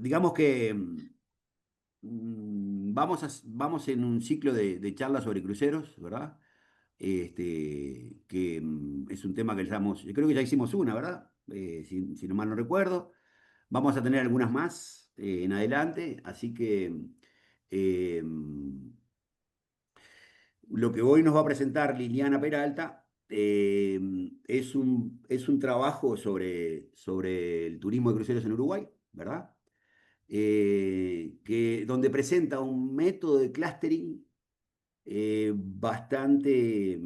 digamos que vamos en un ciclo de charlas sobre cruceros, ¿verdad? Que es un tema que yo creo que ya hicimos una, ¿verdad? Si no mal no recuerdo. Vamos a tener algunas más en adelante, así que eh, lo que hoy nos va a presentar Liliana Peralta es un trabajo sobre el turismo de cruceros en Uruguay, ¿verdad? Donde presenta un método de clustering bastante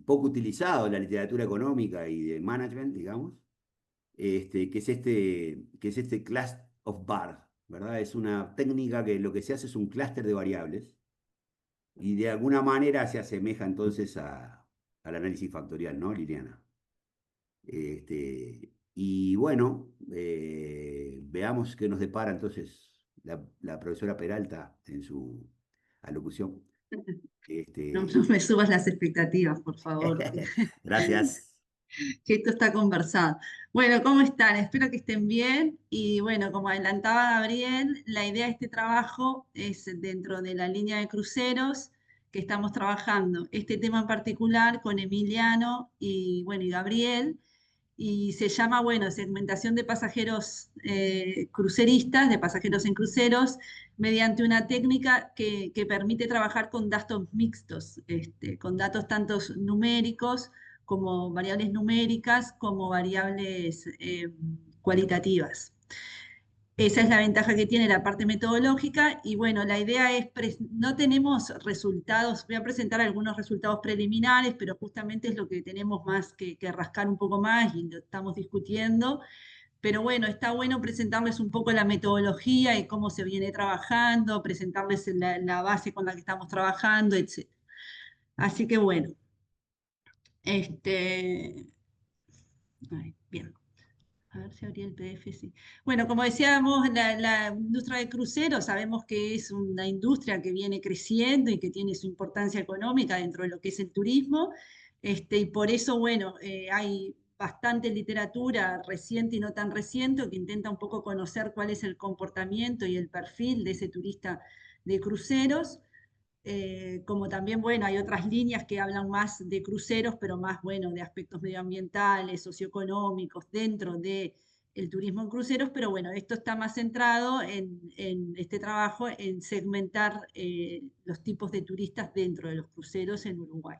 poco utilizado en la literatura económica y de management, digamos, que es este Cluster of Bar, ¿verdad? Es una técnica que lo que se hace es un clúster de variables y de alguna manera se asemeja entonces al análisis factorial, ¿no, Liliana? Y bueno, veamos qué nos depara entonces la profesora Peralta en su alocución. No, no Este, me subas las expectativas, por favor, Gracias. que esto está conversado. Bueno, ¿cómo están? Espero que estén bien. Y bueno, como adelantaba Gabriel, la idea de este trabajo es dentro de la línea de cruceros que estamos trabajando. Este tema en particular con Emiliano y, bueno, y Gabriel. Y se llama, bueno, segmentación de pasajeros cruceristas, de pasajeros en cruceros, mediante una técnica que permite trabajar con datos mixtos, con datos tanto numéricos como variables numéricas, como variables cualitativas. Esa es la ventaja que tiene la parte metodológica y bueno, la idea es, no tenemos resultados, voy a presentar algunos resultados preliminares, pero justamente es lo que tenemos más que rascar un poco más y lo estamos discutiendo. Pero bueno, está bueno presentarles un poco la metodología y cómo se viene trabajando, presentarles la base con la que estamos trabajando, etc. Así que bueno, ay, bien. A ver si abría el PDF, sí. Bueno, como decíamos, la industria de cruceros sabemos que es una industria que viene creciendo y que tiene su importancia económica dentro de lo que es el turismo. Y por eso, bueno, hay bastante literatura reciente y no tan reciente que intenta un poco conocer cuál es el comportamiento y el perfil de ese turista de cruceros. Como también, bueno, hay otras líneas que hablan más de cruceros, pero más, bueno, de aspectos medioambientales, socioeconómicos, dentro de el turismo en cruceros, pero bueno, esto está más centrado en este trabajo, en segmentar los tipos de turistas dentro de los cruceros en Uruguay.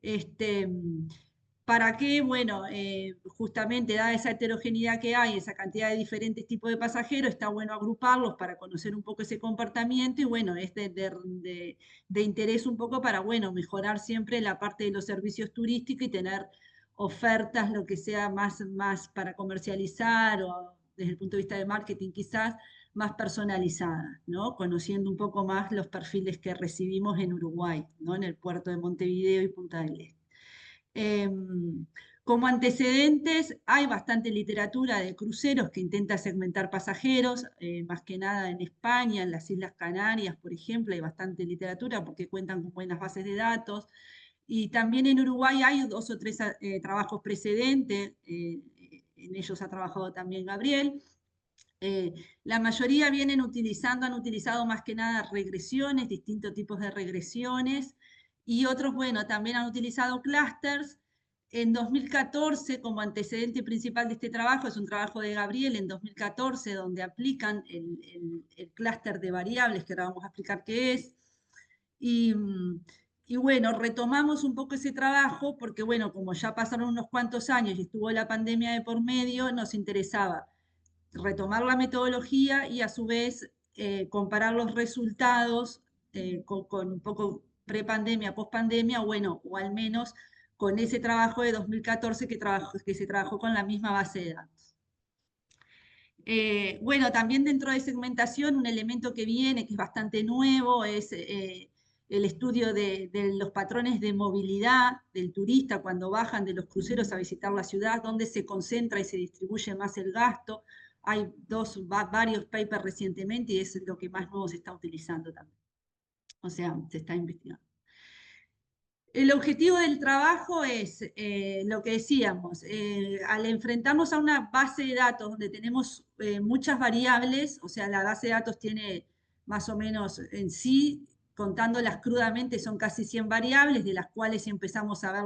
Este, ¿Para qué? Bueno, justamente dada esa heterogeneidad que hay, esa cantidad de diferentes tipos de pasajeros, está bueno agruparlos para conocer un poco ese comportamiento y bueno, es de interés un poco para, bueno, mejorar siempre la parte de los servicios turísticos y tener ofertas, lo que sea más para comercializar o desde el punto de vista de marketing quizás, más personalizadas, ¿no? Conociendo un poco más los perfiles que recibimos en Uruguay, ¿no? En el puerto de Montevideo y Punta del Este. Eh, Como antecedentes, hay bastante literatura de cruceros que intenta segmentar pasajeros, más que nada en España, en las Islas Canarias, por ejemplo, hay bastante literatura porque cuentan con buenas bases de datos. Y también en Uruguay hay dos o tres trabajos precedentes, en ellos ha trabajado también Gabriel. La mayoría han utilizado más que nada regresiones, distintos tipos de regresiones, y otros, bueno, también han utilizado clusters. En 2014, como antecedente principal de este trabajo, es un trabajo de Gabriel en 2014, donde aplican el clúster de variables, que ahora vamos a explicar qué es. Y, y bueno, retomamos un poco ese trabajo porque, bueno, como ya pasaron unos cuantos años y estuvo la pandemia de por medio, nos interesaba retomar la metodología y a su vez comparar los resultados con un poco prepandemia, pospandemia, bueno, o al menos con ese trabajo de 2014 que se trabajó con la misma base de datos. Bueno, también dentro de segmentación, un elemento que viene, que es bastante nuevo, es el estudio de los patrones de movilidad del turista cuando bajan de los cruceros a visitar la ciudad, dónde se concentra y se distribuye más el gasto. Hay varios papers recientemente y es lo que más nuevo se está utilizando también. O sea, se está investigando. El objetivo del trabajo es lo que decíamos, al enfrentarnos a una base de datos donde tenemos muchas variables, o sea, la base de datos tiene más o menos en sí, contándolas crudamente, son casi 100 variables, de las cuales si empezamos a ver,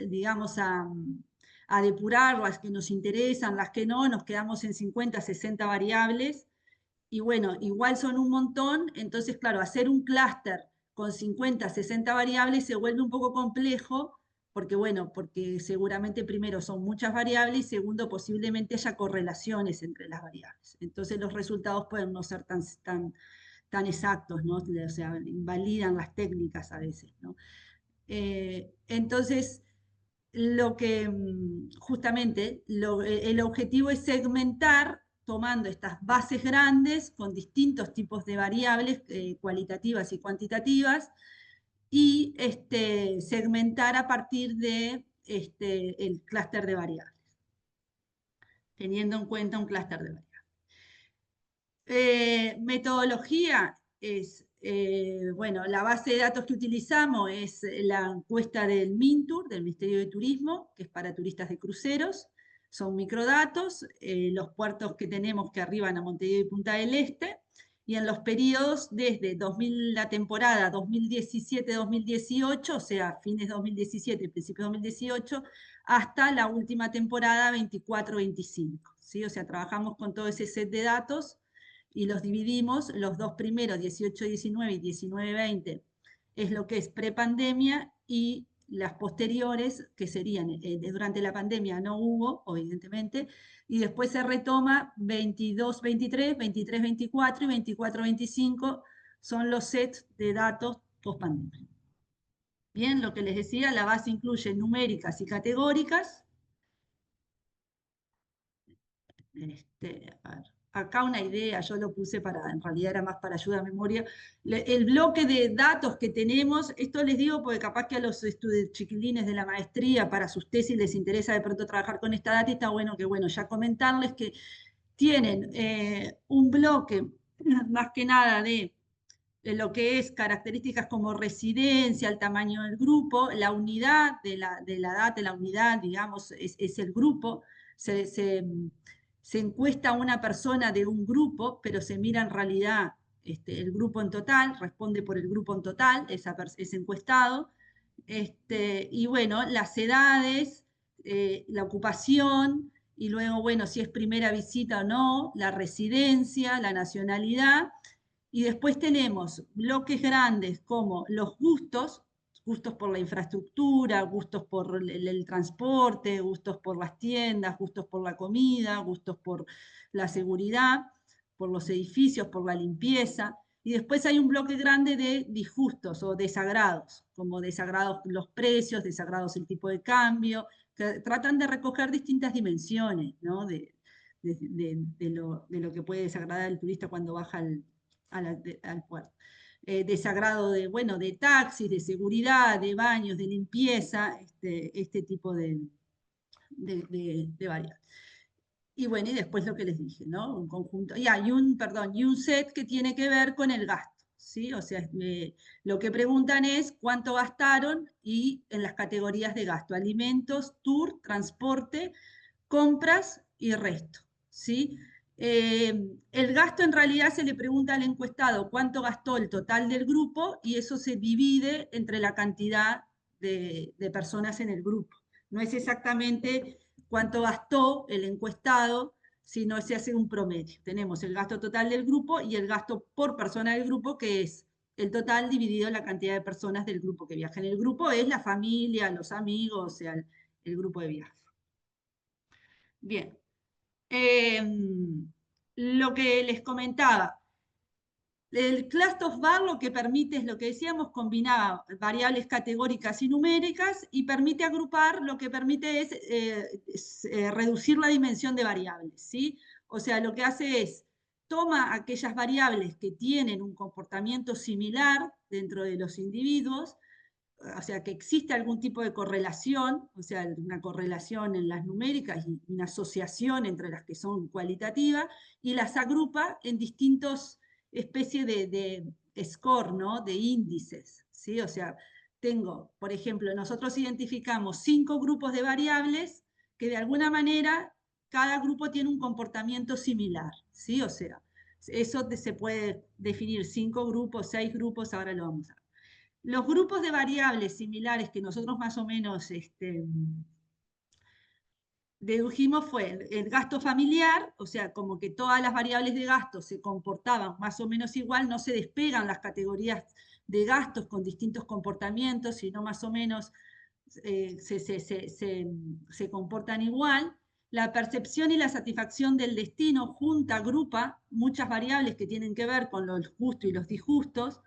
digamos, a depurar las que nos interesan, las que no, nos quedamos en 50, 60 variables y bueno, igual son un montón, entonces, claro, hacer un clúster con 50, 60 variables se vuelve un poco complejo, porque bueno, porque seguramente primero son muchas variables y segundo, posiblemente haya correlaciones entre las variables. Entonces los resultados pueden no ser tan exactos, ¿no? O sea, invalidan las técnicas a veces, ¿no? Entonces, lo que justamente el objetivo es segmentar tomando estas bases grandes con distintos tipos de variables cualitativas y cuantitativas y segmentar a partir de el clúster de variables, teniendo en cuenta un clúster de variables. Metodología es, bueno, la base de datos que utilizamos es la encuesta del MINTUR, del Ministerio de Turismo, que es para turistas de cruceros. Son microdatos, los puertos que tenemos que arriban a Montevideo y Punta del Este, y en los periodos desde la temporada 2017-2018, o sea, fines 2017 y principios 2018, hasta la última temporada 24-25. ¿Sí? O sea, trabajamos con todo ese set de datos y los dividimos, los dos primeros, 18-19 y 19-20, es lo que es prepandemia y las posteriores, que serían, durante la pandemia no hubo, evidentemente, y después se retoma 22-23, 23-24 y 24-25, son los sets de datos post-pandemia. Bien, lo que les decía, la base incluye numéricas y categóricas. A ver, acá una idea, yo lo puse para, en realidad era más para ayuda a memoria, el bloque de datos que tenemos, esto les digo porque capaz que a los chiquilines de la maestría para sus tesis les interesa de pronto trabajar con esta data y está bueno que, bueno, ya comentarles que tienen un bloque más que nada de lo que es características como residencia, el tamaño del grupo, la unidad de la data, la unidad, digamos, es el grupo, se encuesta a una persona de un grupo, pero se mira en realidad el grupo en total, responde por el grupo en total, ese encuestado, y bueno, las edades, la ocupación, y luego, bueno, si es primera visita o no, la residencia, la nacionalidad, y después tenemos bloques grandes como los gustos, gustos por la infraestructura, gustos por el transporte, gustos por las tiendas, gustos por la comida, gustos por la seguridad, por los edificios, por la limpieza. Y después hay un bloque grande de disgustos o desagrados, como desagrados los precios, desagrados el tipo de cambio, que tratan de recoger distintas dimensiones, ¿no? de lo que puede desagradar al turista cuando baja al puerto. Desagrado de, bueno, de taxis, de seguridad, de baños, de limpieza, este tipo de variables. Y bueno, y después lo que les dije, ¿no? Un conjunto, y un set que tiene que ver con el gasto, ¿sí? O sea, lo que preguntan es cuánto gastaron y en las categorías de gasto, alimentos, tour, transporte, compras y resto, ¿sí? El gasto en realidad se le pregunta al encuestado cuánto gastó el total del grupo y eso se divide entre la cantidad de personas en el grupo. No es exactamente cuánto gastó el encuestado, sino se hace un promedio. Tenemos el gasto total del grupo y el gasto por persona del grupo, que es el total dividido en la cantidad de personas del grupo que viaja. En el grupo es la familia, los amigos, o sea, el grupo de viaje. Bien. Lo que les comentaba, el Cluster-VAR lo que permite es lo que decíamos, combinar variables categóricas y numéricas y permite agrupar, lo que permite es reducir la dimensión de variables, ¿sí? O sea, lo que hace es, toma aquellas variables que tienen un comportamiento similar dentro de los individuos, o sea, que existe algún tipo de correlación, o sea, una correlación en las numéricas y una asociación entre las que son cualitativas, y las agrupa en distintos especies de score, ¿no? De índices, ¿sí? O sea, tengo, por ejemplo, nosotros identificamos 5 grupos de variables que de alguna manera cada grupo tiene un comportamiento similar, ¿sí? O sea, eso se puede definir 5 grupos, 6 grupos, ahora lo vamos a ver. Los grupos de variables similares que nosotros más o menos dedujimos fue el gasto familiar, o sea, como que todas las variables de gasto se comportaban más o menos igual, no se despegan las categorías de gastos con distintos comportamientos, sino más o menos se comportan igual. La percepción y la satisfacción del destino junta, agrupa muchas variables que tienen que ver con los justos y los disjustos.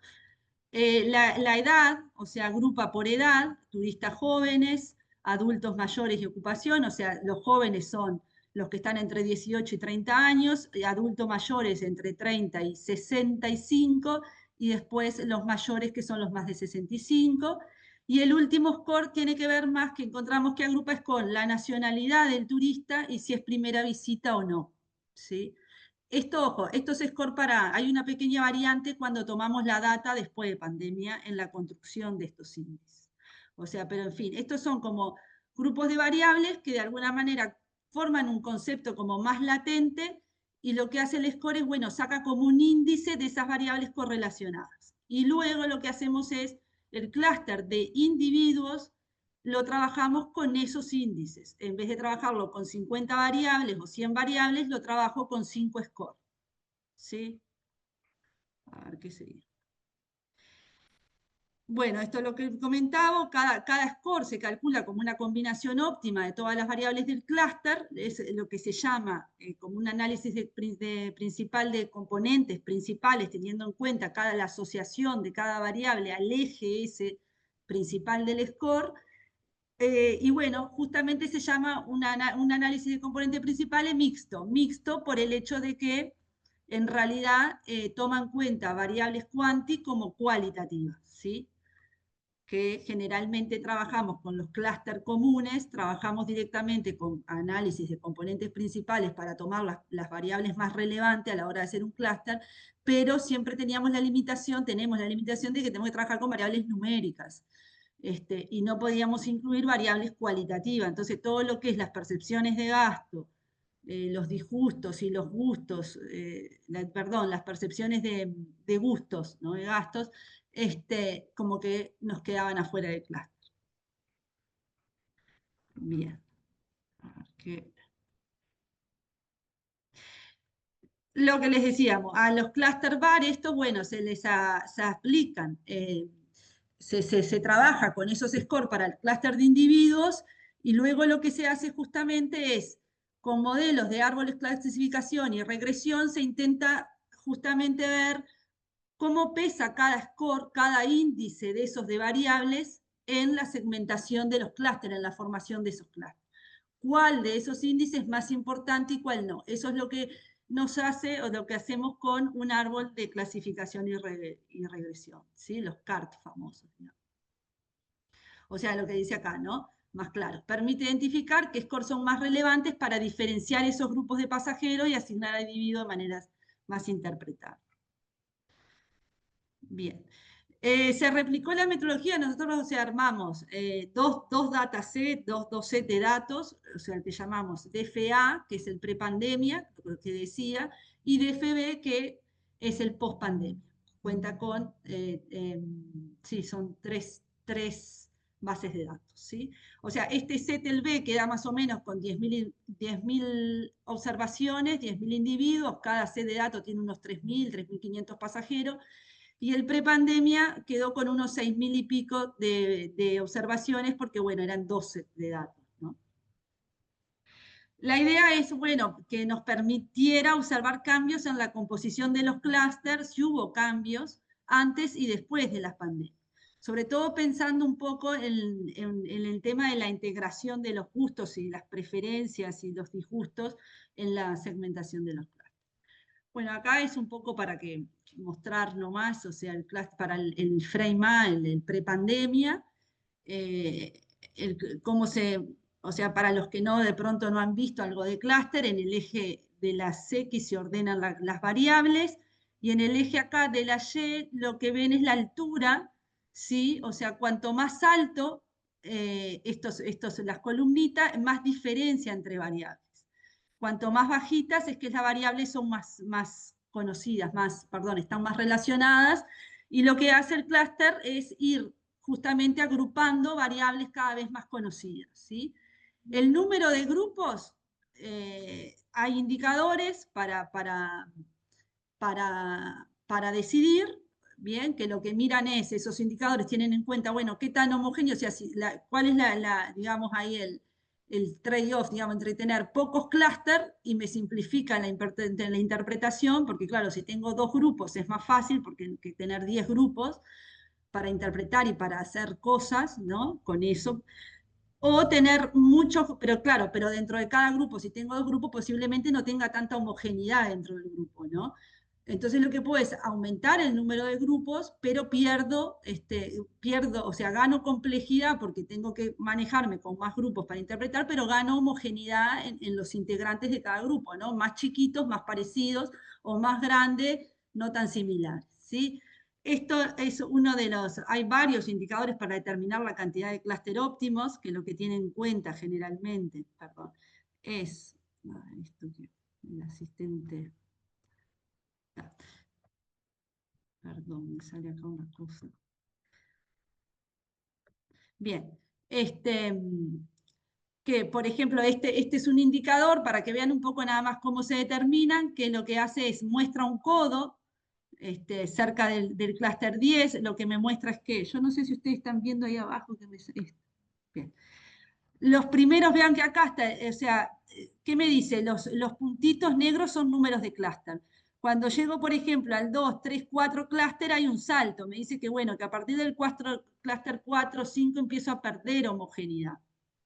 La edad, o sea, agrupa por edad, turistas jóvenes, adultos mayores y ocupación, o sea, los jóvenes son los que están entre 18 y 30 años, y adultos mayores entre 30 y 65, y después los mayores que son los más de 65. Y el último score tiene que ver más, que encontramos que agrupa es con la nacionalidad del turista y si es primera visita o no, ¿sí? Esto, ojo, esto se score para, hay una pequeña variante cuando tomamos la data después de pandemia en la construcción de estos índices. O sea, pero en fin, estos son como grupos de variables que de alguna manera forman un concepto como más latente y lo que hace el score es, bueno, saca como un índice de esas variables correlacionadas. Y luego lo que hacemos es el clúster de individuos lo trabajamos con esos índices. En vez de trabajarlo con 50 variables o 100 variables, lo trabajo con 5 scores. ¿Sí? A ver qué sigue. Bueno, esto es lo que comentaba, cada score se calcula como una combinación óptima de todas las variables del clúster, es lo que se llama como un análisis principal de componentes principales, teniendo en cuenta la asociación de cada variable al eje ese principal del score. Y bueno, justamente se llama un análisis de componentes principales mixto. Mixto por el hecho de que en realidad toma en cuenta variables cuanti como cualitativas, ¿sí? Que generalmente trabajamos con los clústeres comunes, trabajamos directamente con análisis de componentes principales para tomar las variables más relevantes a la hora de hacer un clúster, pero siempre tenemos la limitación de que tenemos que trabajar con variables numéricas. Y no podíamos incluir variables cualitativas. Entonces, todo lo que es las percepciones de gasto, los disgustos y los gustos, perdón, las percepciones de gustos, ¿no? De gastos, como que nos quedaban afuera del clúster. Bien. A ver qué. Lo que les decíamos, a los cluster bar, esto, bueno, se aplican, se trabaja con esos scores para el clúster de individuos y luego lo que se hace justamente es, con modelos de árboles clasificación y regresión, se intenta justamente ver cómo pesa cada score, cada índice de esos de variables en la segmentación de los clústeres, en la formación de esos clústeres. ¿Cuál de esos índices es más importante y cuál no? Eso es lo que nos hace o lo que hacemos con un árbol de clasificación y regresión, ¿sí? Los CART famosos, ¿no? O sea, lo que dice acá, ¿no? Más claro. Permite identificar qué scores son más relevantes para diferenciar esos grupos de pasajeros y asignar a individuos de maneras más interpretables. Bien. Se replicó la metodología, nosotros o sea, armamos dos datasets, dos sets de datos, o sea, el que llamamos DFA, que es el prepandemia, lo que decía, y DFB, que es el postpandemia. Cuenta con, sí, son tres bases de datos, ¿sí? O sea, este set, el B, queda más o menos con 10.000 observaciones, 10.000 individuos, cada set de datos tiene unos 3.000, 3.500 pasajeros, y el prepandemia quedó con unos 6.000 y pico de observaciones porque, bueno, eran 12 de datos, ¿no? La idea es, bueno, que nos permitiera observar cambios en la composición de los clústeres, si hubo cambios antes y después de las pandemias. Sobre todo pensando un poco en el tema de la integración de los gustos y las preferencias y los disgustos en la segmentación de los clústeres. Bueno, acá es un poco para que mostrar nomás, o sea, para el frame A, el prepandemia, cómo o sea, para los que no de pronto no han visto algo de clúster, en el eje de las X se ordenan las variables, y en el eje acá de la Y lo que ven es la altura ¿sí? O sea, cuanto más alto las columnitas, más diferencia entre variables. Cuanto más bajitas es que las variables son más conocidas, perdón, están más relacionadas, y lo que hace el clúster es ir justamente agrupando variables cada vez más conocidas, ¿sí? El número de grupos, hay indicadores para decidir, bien, que lo que miran es, esos indicadores tienen en cuenta, bueno, qué tan homogéneo, o sea, cuál es digamos, ahí el trade-off, digamos, entre tener pocos clústeres y me simplifica la interpretación, porque claro, si tengo 2 grupos es más fácil porque que tener 10 grupos para interpretar y para hacer cosas, ¿no? Con eso. O tener muchos, pero claro, pero dentro de cada grupo, si tengo 2 grupos, posiblemente no tenga tanta homogeneidad dentro del grupo, ¿no? Entonces lo que puedo es aumentar el número de grupos, pero pierdo, o sea, gano complejidad porque tengo que manejarme con más grupos para interpretar, pero gano homogeneidad en los integrantes de cada grupo, ¿no? Más chiquitos, más parecidos, o más grandes, no tan similares, ¿sí? Esto es uno de hay varios indicadores para determinar la cantidad de clúster óptimos, que lo que tiene en cuenta generalmente, perdón, es, esto que el asistente, perdón, me sale acá una cosa. Bien, que por ejemplo, este es un indicador para que vean un poco nada más cómo se determinan, que lo que hace es muestra un codo cerca del clúster 10, lo que me muestra es que, yo no sé si ustedes están viendo ahí abajo, bien. Los primeros, vean que acá está, o sea, ¿qué me dice? Los puntitos negros son números de clúster. Cuando llego, por ejemplo, al 2, 3, 4 clúster, hay un salto. Me dice que, bueno, que a partir del clúster 4, 5 empiezo a perder homogeneidad,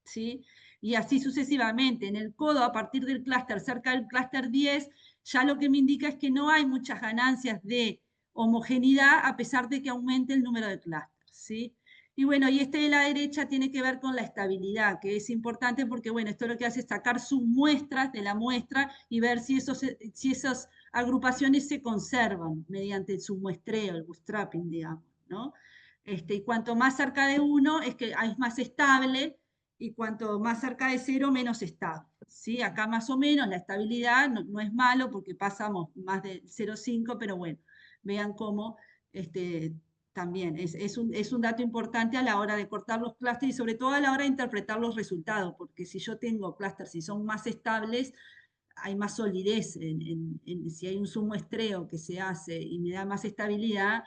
¿sí? Y así sucesivamente. En el codo, a partir del clúster, cerca del clúster 10, ya lo que me indica es que no hay muchas ganancias de homogeneidad a pesar de que aumente el número de clústeres, ¿sí? Y bueno, y este de la derecha tiene que ver con la estabilidad, que es importante porque, bueno, esto lo que hace es sacar submuestras de la muestra y ver si esas agrupaciones se conservan mediante el submuestreo, el bootstrapping, digamos, ¿no? Y cuanto más cerca de 1 es que es más estable, y cuanto más cerca de 0, menos estable, ¿sí? Acá más o menos la estabilidad no es malo porque pasamos más de 0,5, pero bueno, vean cómo también es un dato importante a la hora de cortar los clústeres y sobre todo a la hora de interpretar los resultados, porque si yo tengo clústeres y son más estables, hay más solidez si hay un submuestreo que se hace y me da más estabilidad,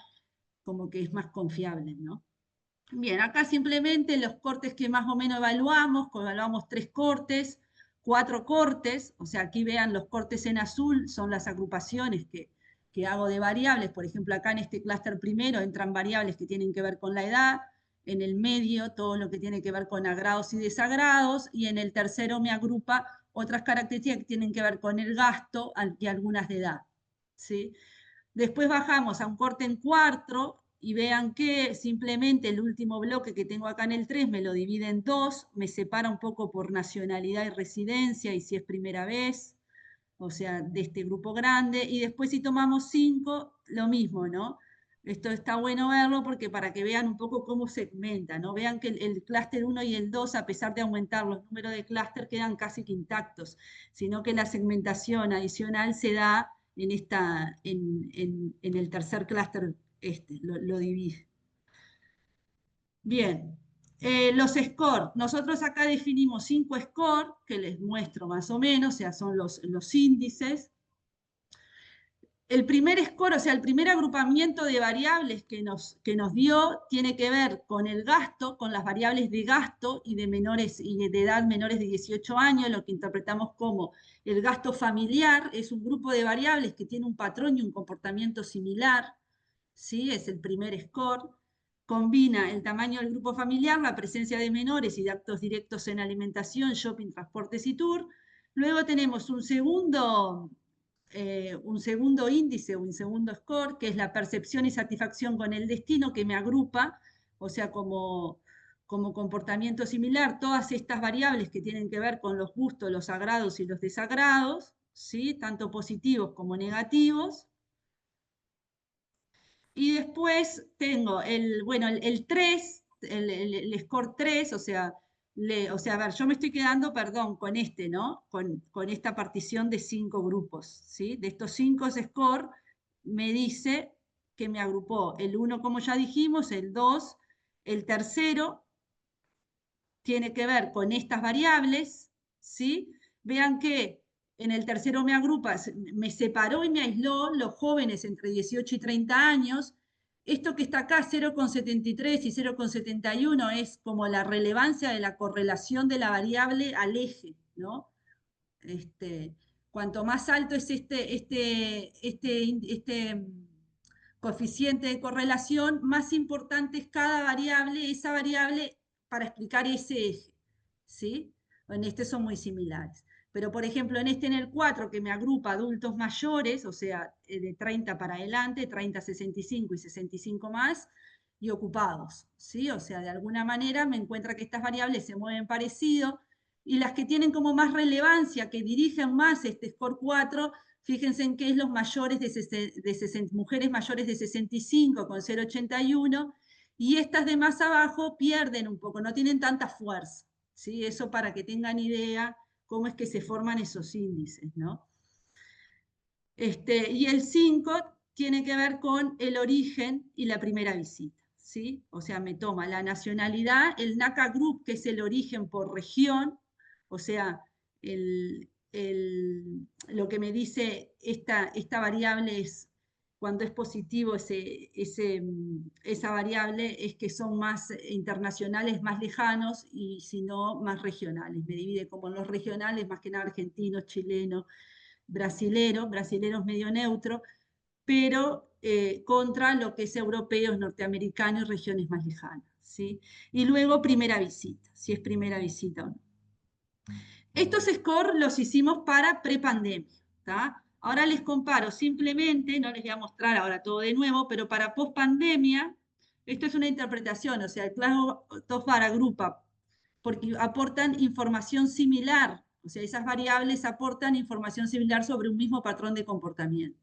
como que es más confiable, ¿no? Bien, acá simplemente los cortes que más o menos evaluamos 3 cortes, 4 cortes, o sea, aquí vean los cortes en azul, son las agrupaciones que hago de variables. Por ejemplo, acá en este clúster primero entran variables que tienen que ver con la edad, en el medio todo lo que tiene que ver con agrados y desagrados, y en el tercero me agrupa otras características que tienen que ver con el gasto y algunas de edad, ¿sí? Después bajamos a un corte en 4 y vean que simplemente el último bloque que tengo acá en el 3 me lo divide en 2, me separa un poco por nacionalidad y residencia y si es primera vez, o sea, de este grupo grande. Y después si tomamos 5, lo mismo, ¿no? Esto está bueno verlo porque para que vean un poco cómo segmenta, ¿no? Vean que el clúster 1 y el 2, a pesar de aumentar los números de clúster, quedan casi que intactos, sino que la segmentación adicional se da en el tercer clúster, lo divide. Bien, los scores. Nosotros acá definimos 5 scores, que les muestro más o menos, o sea, son los índices. El primer score, o sea, el primer agrupamiento de variables que nos dio tiene que ver con el gasto, con las variables de gasto y de edad menores de 18 años, lo que interpretamos como el gasto familiar. Es un grupo de variables que tiene un patrón y un comportamiento similar, ¿sí? Es el primer score. Combina el tamaño del grupo familiar, la presencia de menores y de actos directos en alimentación, shopping, transportes y tour. Luego tenemos un segundo índice, un segundo score, que es la percepción y satisfacción con el destino, que me agrupa, o sea, como comportamiento similar, todas estas variables que tienen que ver con los gustos, los agrados y los desagrados, ¿sí? Tanto positivos como negativos. Y después tengo bueno, el 3, el score 3, o sea, a ver, yo me estoy quedando, perdón, con este, ¿no? Con esta partición de 5 grupos, ¿sí? De estos 5 score, me dice que me agrupó el 1, como ya dijimos, el 2, el tercero tiene que ver con estas variables, ¿sí? Vean que en el tercero me agrupa, me separó y me aisló los jóvenes entre 18 y 30 años. Esto que está acá, 0,73 y 0,71, es como la relevancia de la correlación de la variable al eje, ¿no? Cuanto más alto es este coeficiente de correlación, más importante es cada variable, esa variable para explicar ese eje, ¿sí? En este son muy similares. Pero, por ejemplo, en el 4, que me agrupa adultos mayores, o sea, de 30 para adelante, 30, 65 y 65 más, y ocupados, ¿sí? O sea, de alguna manera me encuentra que estas variables se mueven parecido, y las que tienen como más relevancia, que dirigen más este score 4, fíjense en que es los mayores mujeres mayores de 65 con 0,81, y estas de más abajo pierden un poco, no tienen tanta fuerza, ¿sí? Eso para que tengan idea cómo es que se forman esos índices, ¿no? Y el 5 tiene que ver con el origen y la primera visita, ¿sí? O sea, me toma la nacionalidad, el NACA Group, que es el origen por región, o sea, lo que me dice esta variable es, cuando es positivo esa variable, es que son más internacionales, más lejanos, y si no, más regionales. Me divide como los regionales, más que nada argentinos, chilenos, brasileros medio neutro, pero contra lo que es europeos, norteamericanos y regiones más lejanas, ¿sí? Y luego primera visita, si es primera visita o no. Estos scores los hicimos para prepandemia, ¿tá? Ahora les comparo simplemente, no les voy a mostrar ahora todo de nuevo, pero para pospandemia, esto es una interpretación, o sea, el Class-Toffler agrupa porque aportan información similar, o sea, esas variables aportan información similar sobre un mismo patrón de comportamiento.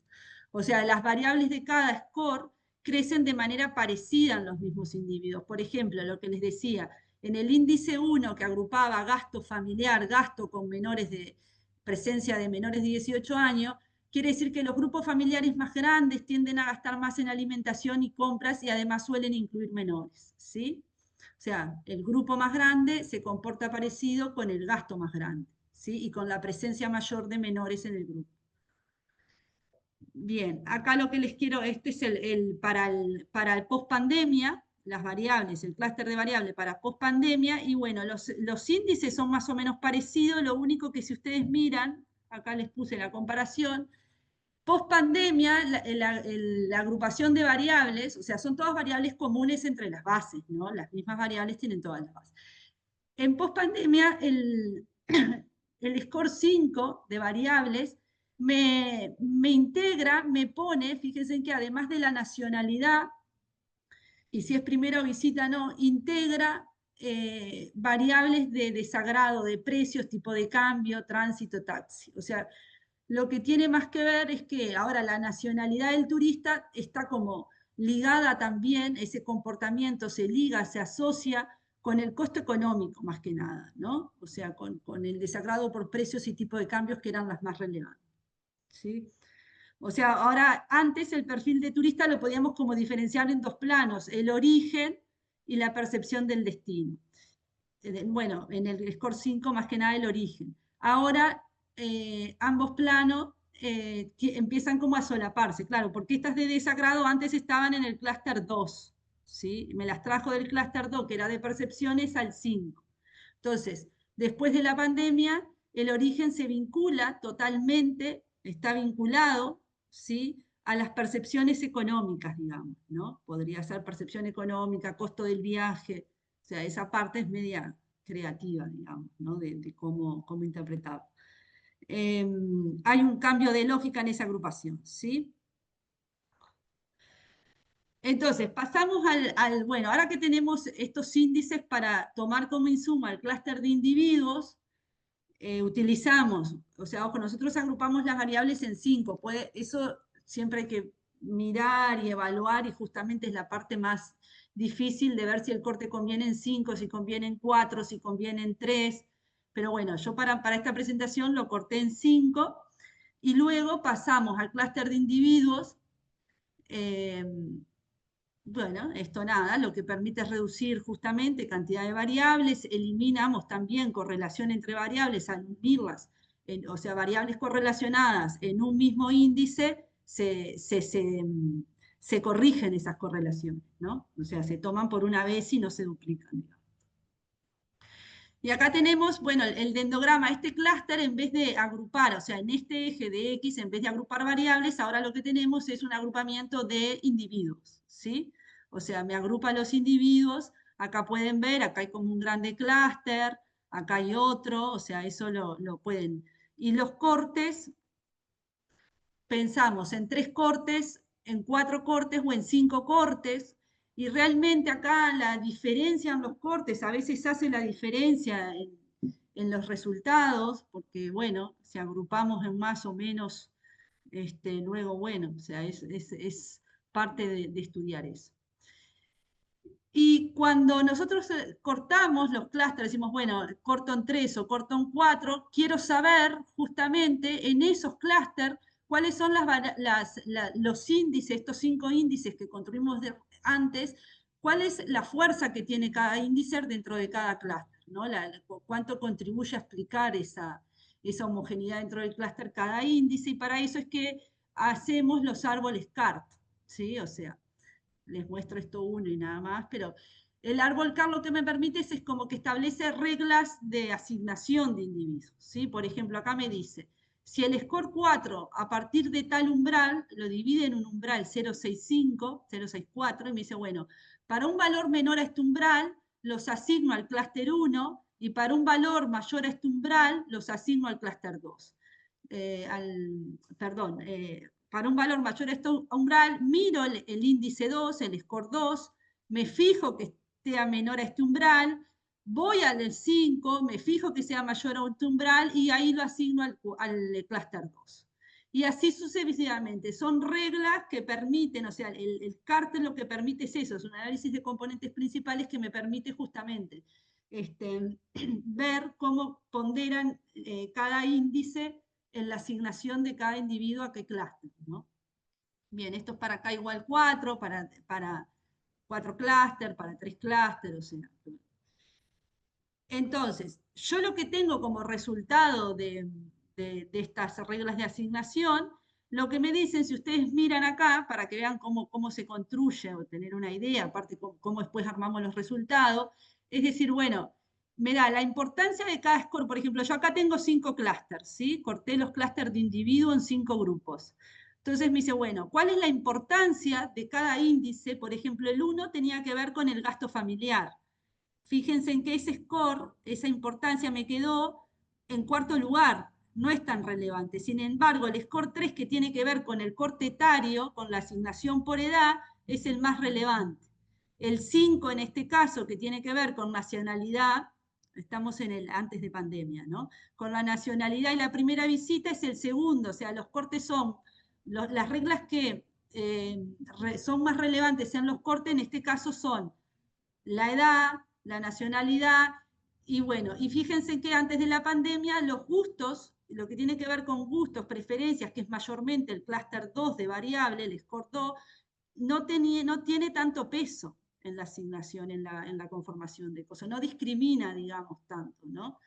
O sea, las variables de cada score crecen de manera parecida en los mismos individuos. Por ejemplo, lo que les decía, en el índice 1, que agrupaba gasto familiar, gasto con menores de presencia de menores de 18 años, quiere decir que los grupos familiares más grandes tienden a gastar más en alimentación y compras, y además suelen incluir menores, ¿sí? O sea, el grupo más grande se comporta parecido con el gasto más grande, ¿sí? Y con la presencia mayor de menores en el grupo. Bien, acá lo que les quiero, este es para el post-pandemia, las variables, el clúster de variables para post-pandemia, y bueno, los índices son más o menos parecidos, lo único que si ustedes miran, acá les puse la comparación, post-pandemia, la agrupación de variables, o sea, son todas variables comunes entre las bases, ¿no? Las mismas variables tienen todas las bases. En post-pandemia, el score 5 de variables me integra, me pone, fíjense que además de la nacionalidad, y si es primera visita no, integra variables de desagrado, de precios, tipo de cambio, tránsito, taxi. O sea, lo que tiene más que ver es que ahora la nacionalidad del turista está como ligada también, ese comportamiento se liga, se asocia con el costo económico más que nada, ¿no? O sea, con el desagrado por precios y tipo de cambios que eran las más relevantes, ¿sí? O sea, ahora antes el perfil de turista lo podíamos como diferenciar en dos planos, el origen y la percepción del destino. Bueno, en el score 5 más que nada el origen. Ahora ambos planos empiezan como a solaparse, claro, porque estas de desagrado antes estaban en el clúster 2, ¿sí? Me las trajo del clúster 2, que era de percepciones, al 5. Entonces, después de la pandemia, el origen se vincula totalmente, está vinculado, ¿sí?, a las percepciones económicas, digamos, ¿no? Podría ser percepción económica, costo del viaje, o sea, esa parte es media creativa, digamos, ¿no? De cómo interpretarlo. Hay un cambio de lógica en esa agrupación, ¿sí? Entonces, pasamos bueno, ahora que tenemos estos índices para tomar como insumo el clúster de individuos, utilizamos, o sea, ojo, nosotros agrupamos las variables en 5, eso siempre hay que mirar y evaluar, y justamente es la parte más difícil de ver si el corte conviene en 5, si conviene en 4, si conviene en 3. Pero bueno, yo para esta presentación lo corté en 5 y luego pasamos al clúster de individuos. eh, bueno, esto nada, lo que permite es reducir justamente cantidad de variables, eliminamos también correlación entre variables al unirlas, o sea, variables correlacionadas en un mismo índice, se corrigen esas correlaciones, ¿no? O sea, se toman por una vez y no se duplican, digamos. Y acá tenemos, bueno, el dendrograma, este clúster, en vez de agrupar, o sea, en este eje de X, en vez de agrupar variables, ahora lo que tenemos es un agrupamiento de individuos, ¿sí? O sea, me agrupa los individuos, acá pueden ver, acá hay como un grande clúster, acá hay otro, o sea, eso lo pueden. Y los cortes, pensamos en 3 cortes, en 4 cortes o en 5 cortes, y realmente acá la diferencia en los cortes a veces hace la diferencia en los resultados, porque bueno, si agrupamos en más o menos, luego bueno, o sea, es parte de estudiar eso. Y cuando nosotros cortamos los clústeres, decimos, bueno, corto en 3 o corto en 4, quiero saber justamente en esos clústeres cuáles son los índices, estos 5 índices que construimos antes, cuál es la fuerza que tiene cada índice dentro de cada clúster, ¿no? Cuánto contribuye a explicar esa homogeneidad dentro del clúster cada índice, y para eso es que hacemos los árboles CART, ¿sí? O sea, les muestro esto uno y nada más, pero el árbol CART lo que me permite es como que establece reglas de asignación de individuos, ¿sí? Por ejemplo, acá me dice, si el score 4 a partir de tal umbral, lo divide en un umbral 0,65, 0,64, y me dice, bueno, para un valor menor a este umbral, los asigno al clúster 1, y para un valor mayor a este umbral, los asigno al clúster 2. Perdón, para un valor mayor a este umbral, miro el índice 2, el score 2, me fijo que esté menor a este umbral, voy al 5, me fijo que sea mayor a este umbral y ahí lo asigno al clúster 2. Y así sucesivamente. Son reglas que permiten, o sea, el cártel lo que permite es eso, es un análisis de componentes principales que me permite justamente ver cómo ponderan cada índice en la asignación de cada individuo a qué clúster, ¿no? Bien, esto es para K igual 4, para 4 clúster, para 3 clúster, o sea. Entonces, yo lo que tengo como resultado de estas reglas de asignación, lo que me dicen, si ustedes miran acá, para que vean cómo se construye o tener una idea, aparte cómo después armamos los resultados, es decir, bueno, me da la importancia de cada score. Por ejemplo, yo acá tengo 5 clústeres, ¿sí? Corté los clústeres de individuo en 5 grupos. Entonces me dice, bueno, ¿cuál es la importancia de cada índice? Por ejemplo, el 1 tenía que ver con el gasto familiar. Fíjense en que ese score, esa importancia me quedó en cuarto lugar, no es tan relevante. Sin embargo, el score 3, que tiene que ver con el corte etario, con la asignación por edad, es el más relevante. El 5, en este caso, que tiene que ver con nacionalidad, estamos en el antes de pandemia, ¿no? Con la nacionalidad y la primera visita es el segundo, o sea, los cortes son, las reglas que son más relevantes en los cortes, en este caso son la edad, la nacionalidad, y bueno, y fíjense que antes de la pandemia los gustos, lo que tiene que ver con gustos, preferencias, que es mayormente el clúster 2 de variable, el score 2, no tiene tanto peso en la asignación, en la conformación de cosas, no discrimina, digamos, tanto, ¿no?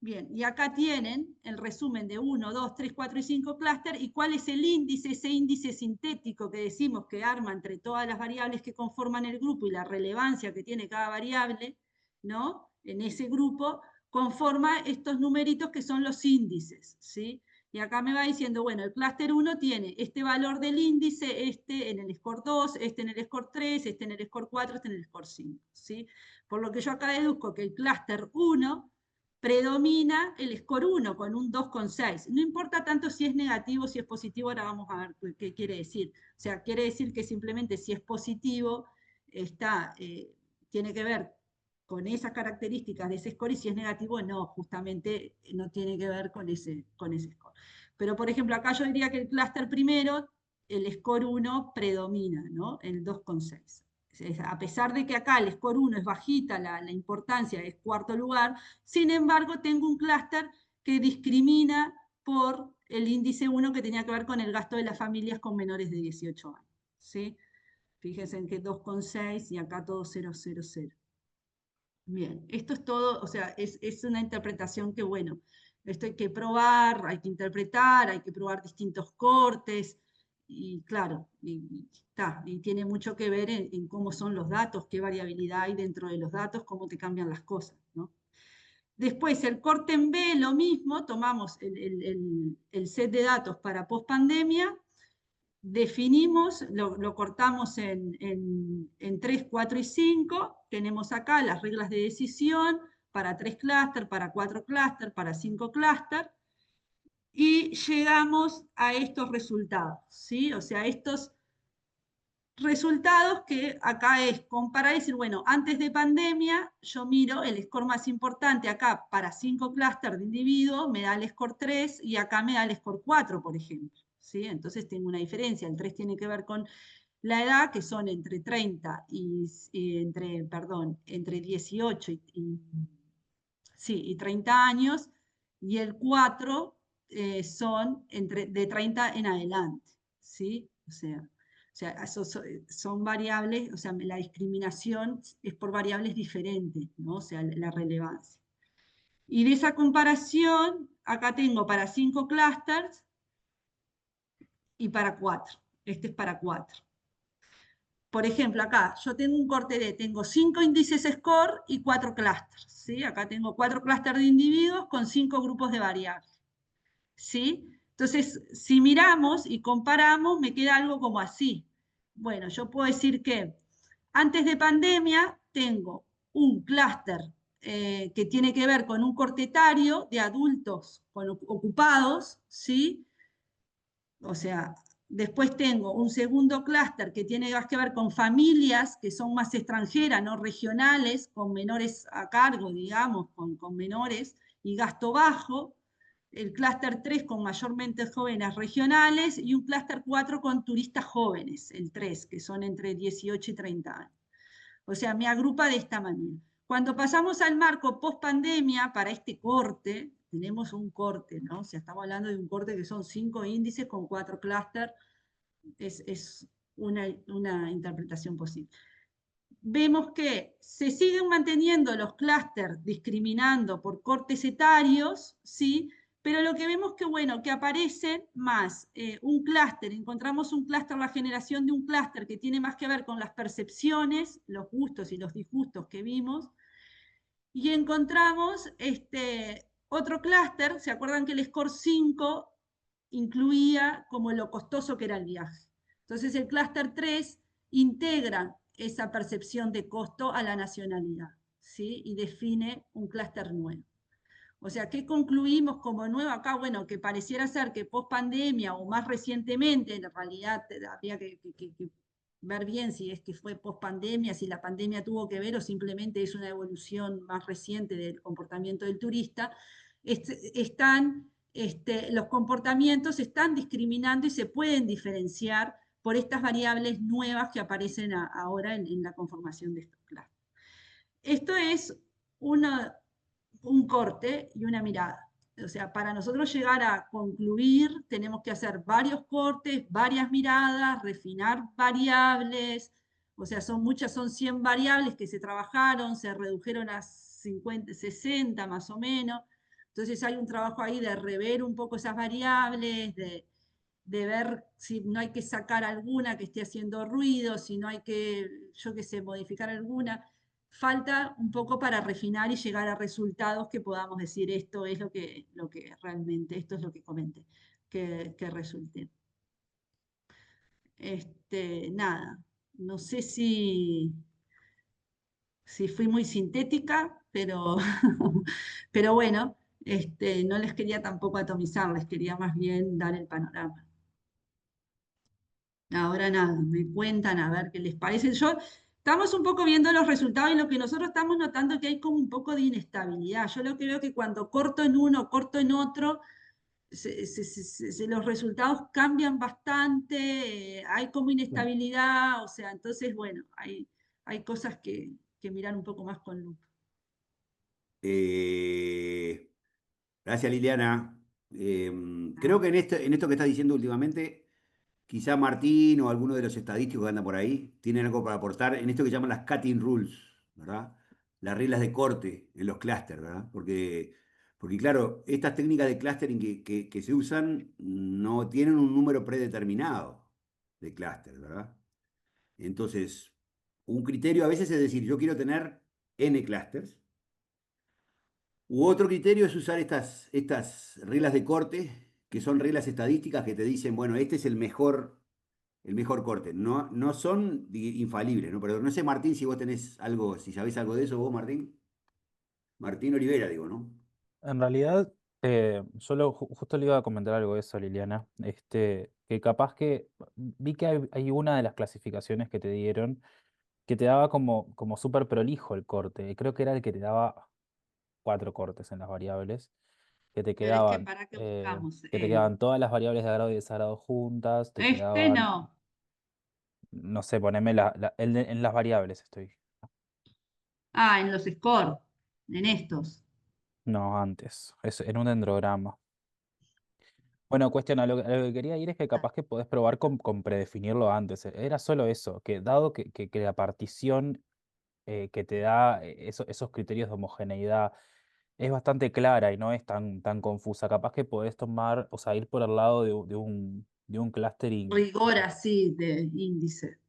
Bien, y acá tienen el resumen de 1, 2, 3, 4 y 5 clúster, y cuál es el índice, ese índice sintético que decimos que arma entre todas las variables que conforman el grupo y la relevancia que tiene cada variable, ¿no? En ese grupo conforma estos numeritos que son los índices, ¿sí? Y acá me va diciendo, bueno, el clúster 1 tiene este valor del índice, este en el score 2, este en el score 3, este en el score 4, este en el score 5, ¿sí? Por lo que yo acá deduzco que el clúster 1 predomina el score 1 con un 2,6. No importa tanto si es negativo o si es positivo, ahora vamos a ver qué quiere decir. O sea, quiere decir que simplemente si es positivo, tiene que ver con esas características de ese score, y si es negativo, no, justamente no tiene que ver con ese score. Pero, por ejemplo, acá yo diría que el clúster primero el score 1 predomina, ¿no? El 2,6. A pesar de que acá el score 1 es bajita, la importancia es cuarto lugar, sin embargo tengo un clúster que discrimina por el índice 1 que tenía que ver con el gasto de las familias con menores de 18 años. ¿Sí? Fíjense en que 2,6 y acá todo 0,00. Bien, esto es todo, o sea, es una interpretación que, bueno, esto hay que probar, hay que interpretar, hay que probar distintos cortes, y claro, y tiene mucho que ver en cómo son los datos, qué variabilidad hay dentro de los datos, cómo te cambian las cosas, ¿no? Después, el corte en B, lo mismo, tomamos el set de datos para pospandemia, definimos, lo cortamos en 3, 4 y 5, tenemos acá las reglas de decisión para 3 clúster, para 4 clúster, para 5 clúster, y llegamos a estos resultados, ¿sí? O sea, estos resultados que acá es comparar y decir, bueno, antes de pandemia yo miro el score más importante acá para 5 clústeres de individuos, me da el score 3 y acá me da el score 4, por ejemplo. ¿Sí? Entonces tengo una diferencia, el 3 tiene que ver con la edad, que son entre 30 entre 18 sí, y 30 años, y el 4 son de 30 en adelante, ¿sí? O sea son variables, o sea, la discriminación es por variables diferentes, ¿no? O sea, la relevancia. Y de esa comparación, acá tengo para 5 clústeres y para 4. Este es para 4. Por ejemplo, acá yo tengo un corte tengo 5 índices score y 4 clústeres, ¿sí? Acá tengo 4 clústeres de individuos con 5 grupos de variables, ¿sí? Entonces, si miramos y comparamos, me queda algo como así. Bueno, yo puedo decir que antes de pandemia tengo un clúster que tiene que ver con un corte etario de adultos ocupados, ¿sí? O sea, después tengo un segundo clúster que tiene que ver con familias que son más extranjeras, no regionales, con menores a cargo, digamos, con menores y gasto bajo. El clúster 3 con mayormente jóvenes regionales y un clúster 4 con turistas jóvenes, el 3, que son entre 18 y 30 años. O sea, me agrupa de esta manera. Cuando pasamos al marco post pandemia, para este corte, tenemos un corte, ¿no? O sea, estamos hablando de un corte que son 5 índices con 4 clústeres, es una interpretación posible. Vemos que se siguen manteniendo los clústeres discriminando por cortes etarios, ¿sí? Pero lo que vemos que, bueno, que aparecen más un clúster, encontramos un clúster, la generación de un clúster que tiene más que ver con las percepciones, los gustos y los disgustos que vimos, y encontramos otro clúster, ¿se acuerdan que el score 5 incluía como lo costoso que era el viaje? Entonces el clúster 3 integra esa percepción de costo a la nacionalidad, ¿sí? Y define un clúster nuevo. O sea, ¿qué concluimos como nuevo acá? Bueno, que pareciera ser que post pandemia o más recientemente, en realidad habría que ver bien si es que fue post pandemia, si la pandemia tuvo que ver o simplemente es una evolución más reciente del comportamiento del turista, los comportamientos están discriminando y se pueden diferenciar por estas variables nuevas que aparecen ahora en la conformación de estos clases. Esto es un corte y una mirada. O sea, para nosotros llegar a concluir, tenemos que hacer varios cortes, varias miradas, refinar variables. O sea, son muchas, son 100 variables que se trabajaron, se redujeron a 50, 60 más o menos. Entonces hay un trabajo ahí de rever un poco esas variables, de ver si no hay que sacar alguna que esté haciendo ruido, si no hay que, yo qué sé, modificar alguna. Falta un poco para refinar y llegar a resultados que podamos decir esto es lo que realmente, esto es lo que comenté, que resulte. Nada, no sé si fui muy sintética, pero, pero bueno, no les quería tampoco atomizar, les quería más bien dar el panorama. Ahora nada, me cuentan a ver qué les parece. Estamos un poco viendo los resultados y lo que nosotros estamos notando que hay como un poco de inestabilidad. Yo lo que veo que cuando corto en uno, corto en otro, los resultados cambian bastante, hay como inestabilidad, o sea, entonces, bueno, hay cosas que mirar un poco más con lupa. Eh, Gracias, Liliana. Creo Ah, que en esto que estás diciendo últimamente, quizá Martín o alguno de los estadísticos que andan por ahí tienen algo para aportar en esto que llaman las cutting rules, ¿verdad? Las reglas de corte en los clústeres, ¿verdad? Porque claro, estas técnicas de clustering que se usan no tienen un número predeterminado de clústeres, ¿verdad? Entonces, un criterio a veces es decir, yo quiero tener n clústeres. U otro criterio es usar estas reglas de corte, que son reglas estadísticas que te dicen, bueno, este es el mejor corte. No, no son infalibles, ¿no? Pero no sé, Martín, si vos tenés algo, si sabés algo de eso, vos, Martín. Martín Olivera, digo, ¿no? En realidad, solo justo le iba a comentar algo de eso, Liliana. Que capaz que vi que hay una de las clasificaciones que te dieron que te daba como súper prolijo el corte. Creo que era el que te daba 4 cortes en las variables, que te pero es que quedaban, para qué buscamos. todas las variables de agrado y desagrado juntas, te Este quedaban, no. no sé, poneme en las variables estoy. Ah, en los scores, en estos. No, antes, es en un dendrograma. Bueno, cuestión, a lo que quería ir es que Ah, capaz que podés probar con predefinirlo antes. Era solo eso, que dado que la partición que te da esos criterios de homogeneidad es bastante clara y no es tan confusa, capaz que podés tomar, o sea, ir por el lado de un clustering. rigor así de índice, de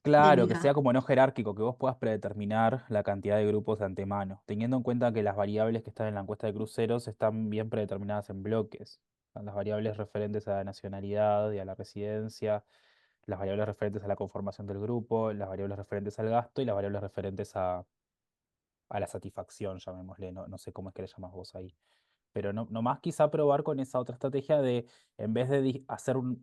Claro, que mirar. sea como no jerárquico, que vos puedas predeterminar la cantidad de grupos de antemano, teniendo en cuenta que las variables que están en la encuesta de cruceros están bien predeterminadas en bloques. Están las variables referentes a la nacionalidad y a la residencia, las variables referentes a la conformación del grupo, las variables referentes al gasto y las variables referentes a la satisfacción, llamémosle, no sé cómo es que le llamas vos ahí. Pero no más quizá probar con esa otra estrategia de, en vez de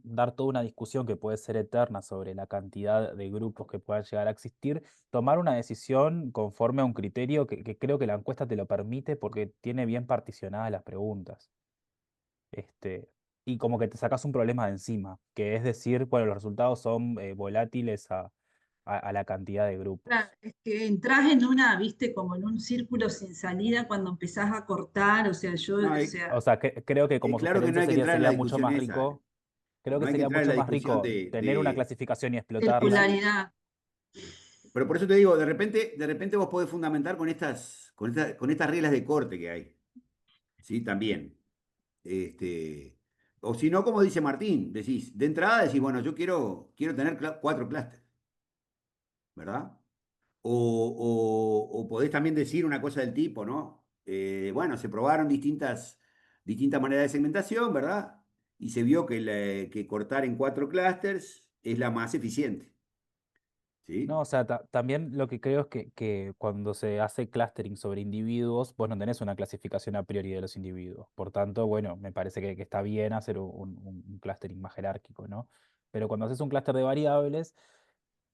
dar toda una discusión que puede ser eterna sobre la cantidad de grupos que puedan llegar a existir, tomar una decisión conforme a un criterio que creo que la encuesta te lo permite porque tiene bien particionadas las preguntas. Este, y como que te sacas un problema de encima, que es decir, bueno, los resultados son volátiles a la cantidad de Claro, grupos. es que entras en una, viste, como en un círculo sin salida cuando empezás a cortar, o sea, yo, No, o O sea, sea, creo que es como claro que no sugerencia hay que sería, entrar en la sería mucho discusión más esa. rico. Creo que No hay que sería entrar en mucho la más discusión rico tener una de. clasificación y explotarla. circularidad. Pero por eso te digo, de repente vos podés fundamentar con estas reglas de corte que hay. ¿Sí? También. Este, o si no, como dice Martín, decís, de entrada decís, bueno, yo quiero tener 4 clústeres, ¿verdad? O podés también decir una cosa del tipo, ¿no? Bueno, se probaron distintas maneras de segmentación, ¿verdad? Y se vio que cortar en 4 clústeres es la más eficiente, No, ¿sí? o sea, también lo que creo es que cuando se hace clustering sobre individuos, vos no tenés una clasificación a priori de los individuos. Por tanto, bueno, me parece que está bien hacer un clustering más jerárquico, ¿no? Pero cuando haces un clúster de variables,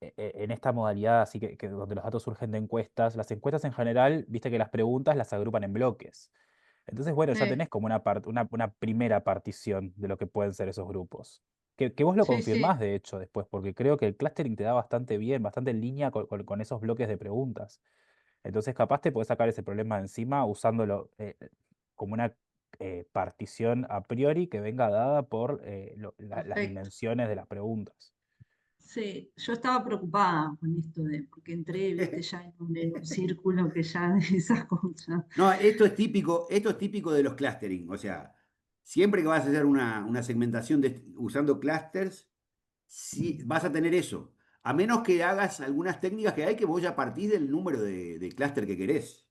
en esta modalidad, así que donde los datos surgen de encuestas, las encuestas en general, viste que las preguntas las agrupan en bloques. Entonces, bueno, ya Sí, tenés como una primera partición de lo que pueden ser esos grupos. Que vos lo sí, sí, confirmás, de hecho, después, porque creo que el clustering te da bastante bien, bastante en línea con esos bloques de preguntas. Entonces, capaz te podés sacar ese problema de encima usándolo como una partición a priori que venga dada por las perfecto. dimensiones de las preguntas. Sí, yo estaba preocupada con esto de, porque entré, viste, ya en un círculo que ya de esas cosas. No, esto es típico de los clustering. O sea, siempre que vas a hacer una segmentación usando clusters, sí, vas a tener eso. A menos que hagas algunas técnicas que hay que vos ya partís del número de clúster que querés,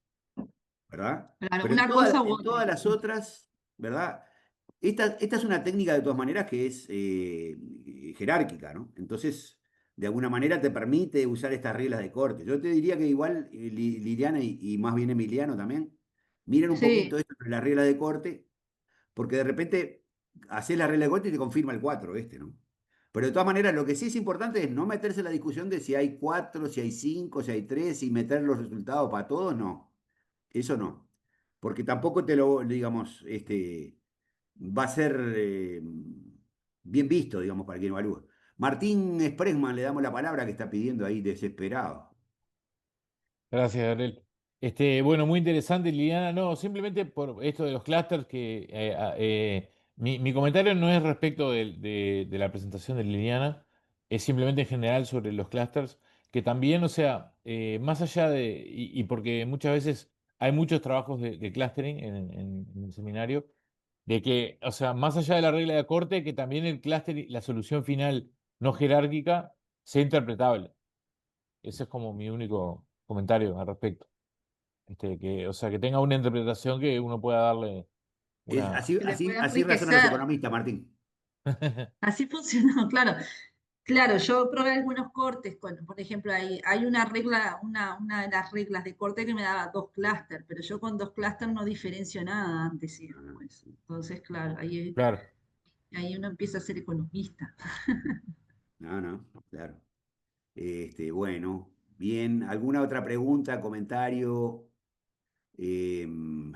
¿verdad? Claro, Pero en una cosa todas, u en otra. todas las otras, ¿verdad? Esta es una técnica de todas maneras que es jerárquica, ¿no? Entonces, de alguna manera te permite usar estas reglas de corte. Yo te diría que igual Liliana y más bien Emiliano también, miren un poquito Sí, esto de la regla de corte, porque de repente haces la regla de corte y te confirma el 4 este, ¿no? Pero de todas maneras, lo que sí es importante es no meterse en la discusión de si hay 4, si hay 5, si hay 3 y meter los resultados para todos, no. Eso no. Porque tampoco te lo, digamos, va a ser bien visto, digamos, para quien evalúe. Martín Sprengman, le damos la palabra que está pidiendo ahí desesperado. Gracias, Gabriel. Bueno, muy interesante, Liliana. No, simplemente por esto de los clústeres, que mi comentario no es respecto de la presentación de Liliana, es simplemente en general sobre los clústeres, que también, o sea, más allá y porque muchas veces hay muchos trabajos de clustering en el seminario, de que, o sea, más allá de la regla de corte, que también el clúster, la solución final no jerárquica, sea interpretable. Ese es como mi único comentario al respecto. O sea, que tenga una interpretación que uno pueda darle una. Así, Que le así, pueda así razonan los enriquecer. economistas, Martín. Así funcionó, claro. Claro, yo probé algunos cortes, por ejemplo, hay una regla, una de las reglas de corte que me daba 2 clústeres, pero yo con 2 clústeres no diferencio nada antes y Ah, después. Entonces, claro, Claro. ahí uno empieza a ser economista. no, no, claro. Bueno, bien. ¿Alguna otra pregunta, comentario? Em,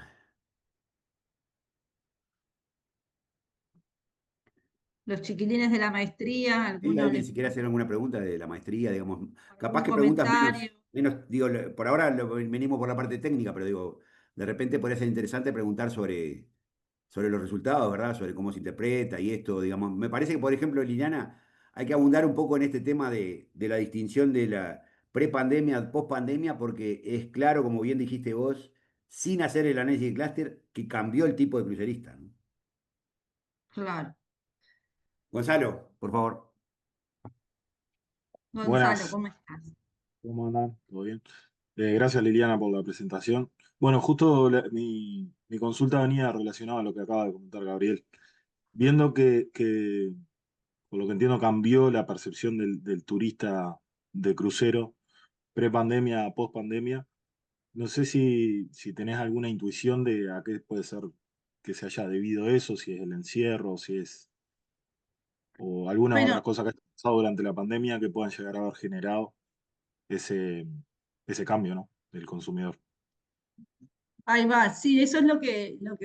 Los chiquilines de la maestría, algunos ¿Alguien les si quiere hacer alguna pregunta de la maestría, digamos? Capaz algún que preguntas comentario. menos, digo, por ahora venimos por la parte técnica, pero digo, de repente podría ser interesante preguntar sobre los resultados, ¿verdad? Sobre cómo se interpreta y esto, digamos. Me parece que, por ejemplo, Liliana, hay que abundar un poco en este tema de la distinción de la prepandemia, pospandemia, porque es claro, como bien dijiste vos, sin hacer el análisis de clúster, que cambió el tipo de crucerista, ¿no? Claro. Gonzalo, por favor. Gonzalo, Buenas, ¿cómo estás? ¿cómo andan? ¿Todo bien? Gracias Liliana por la presentación. Bueno, justo mi consulta venía relacionada a lo que acaba de comentar Gabriel. Viendo que, por lo que entiendo, cambió la percepción del turista de crucero pre-pandemia a post-pandemia, no sé si tenés alguna intuición de a qué puede ser que se haya debido eso, si es el encierro, si es o alguna otra Bueno, cosa que haya pasado durante la pandemia que puedan llegar a haber generado ese, ese cambio, ¿no? Del consumidor. ahí va, sí, eso es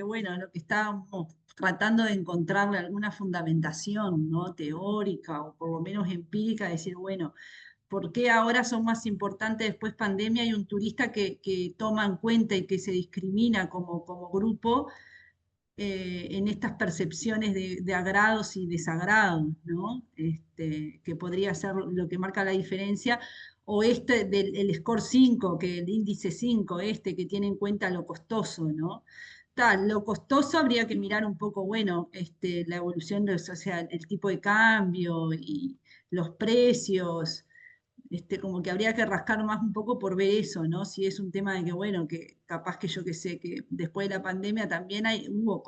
bueno, lo que estábamos tratando de encontrarle alguna fundamentación, ¿no? Teórica o por lo menos empírica, decir, bueno, ¿por qué ahora son más importantes después pandemia? Hay un turista que toma en cuenta y que se discrimina como grupo en estas percepciones de agrados y desagrados, ¿no? Que podría ser lo que marca la diferencia, o del el score 5, que el índice 5, que tiene en cuenta lo costoso, ¿no? Tal, lo costoso habría que mirar un poco, bueno, la evolución, o sea, el tipo de cambio y los precios, como que habría que rascar más un poco por ver eso, ¿no? Si es un tema de que, bueno, que capaz que yo que sé, que después de la pandemia también hubo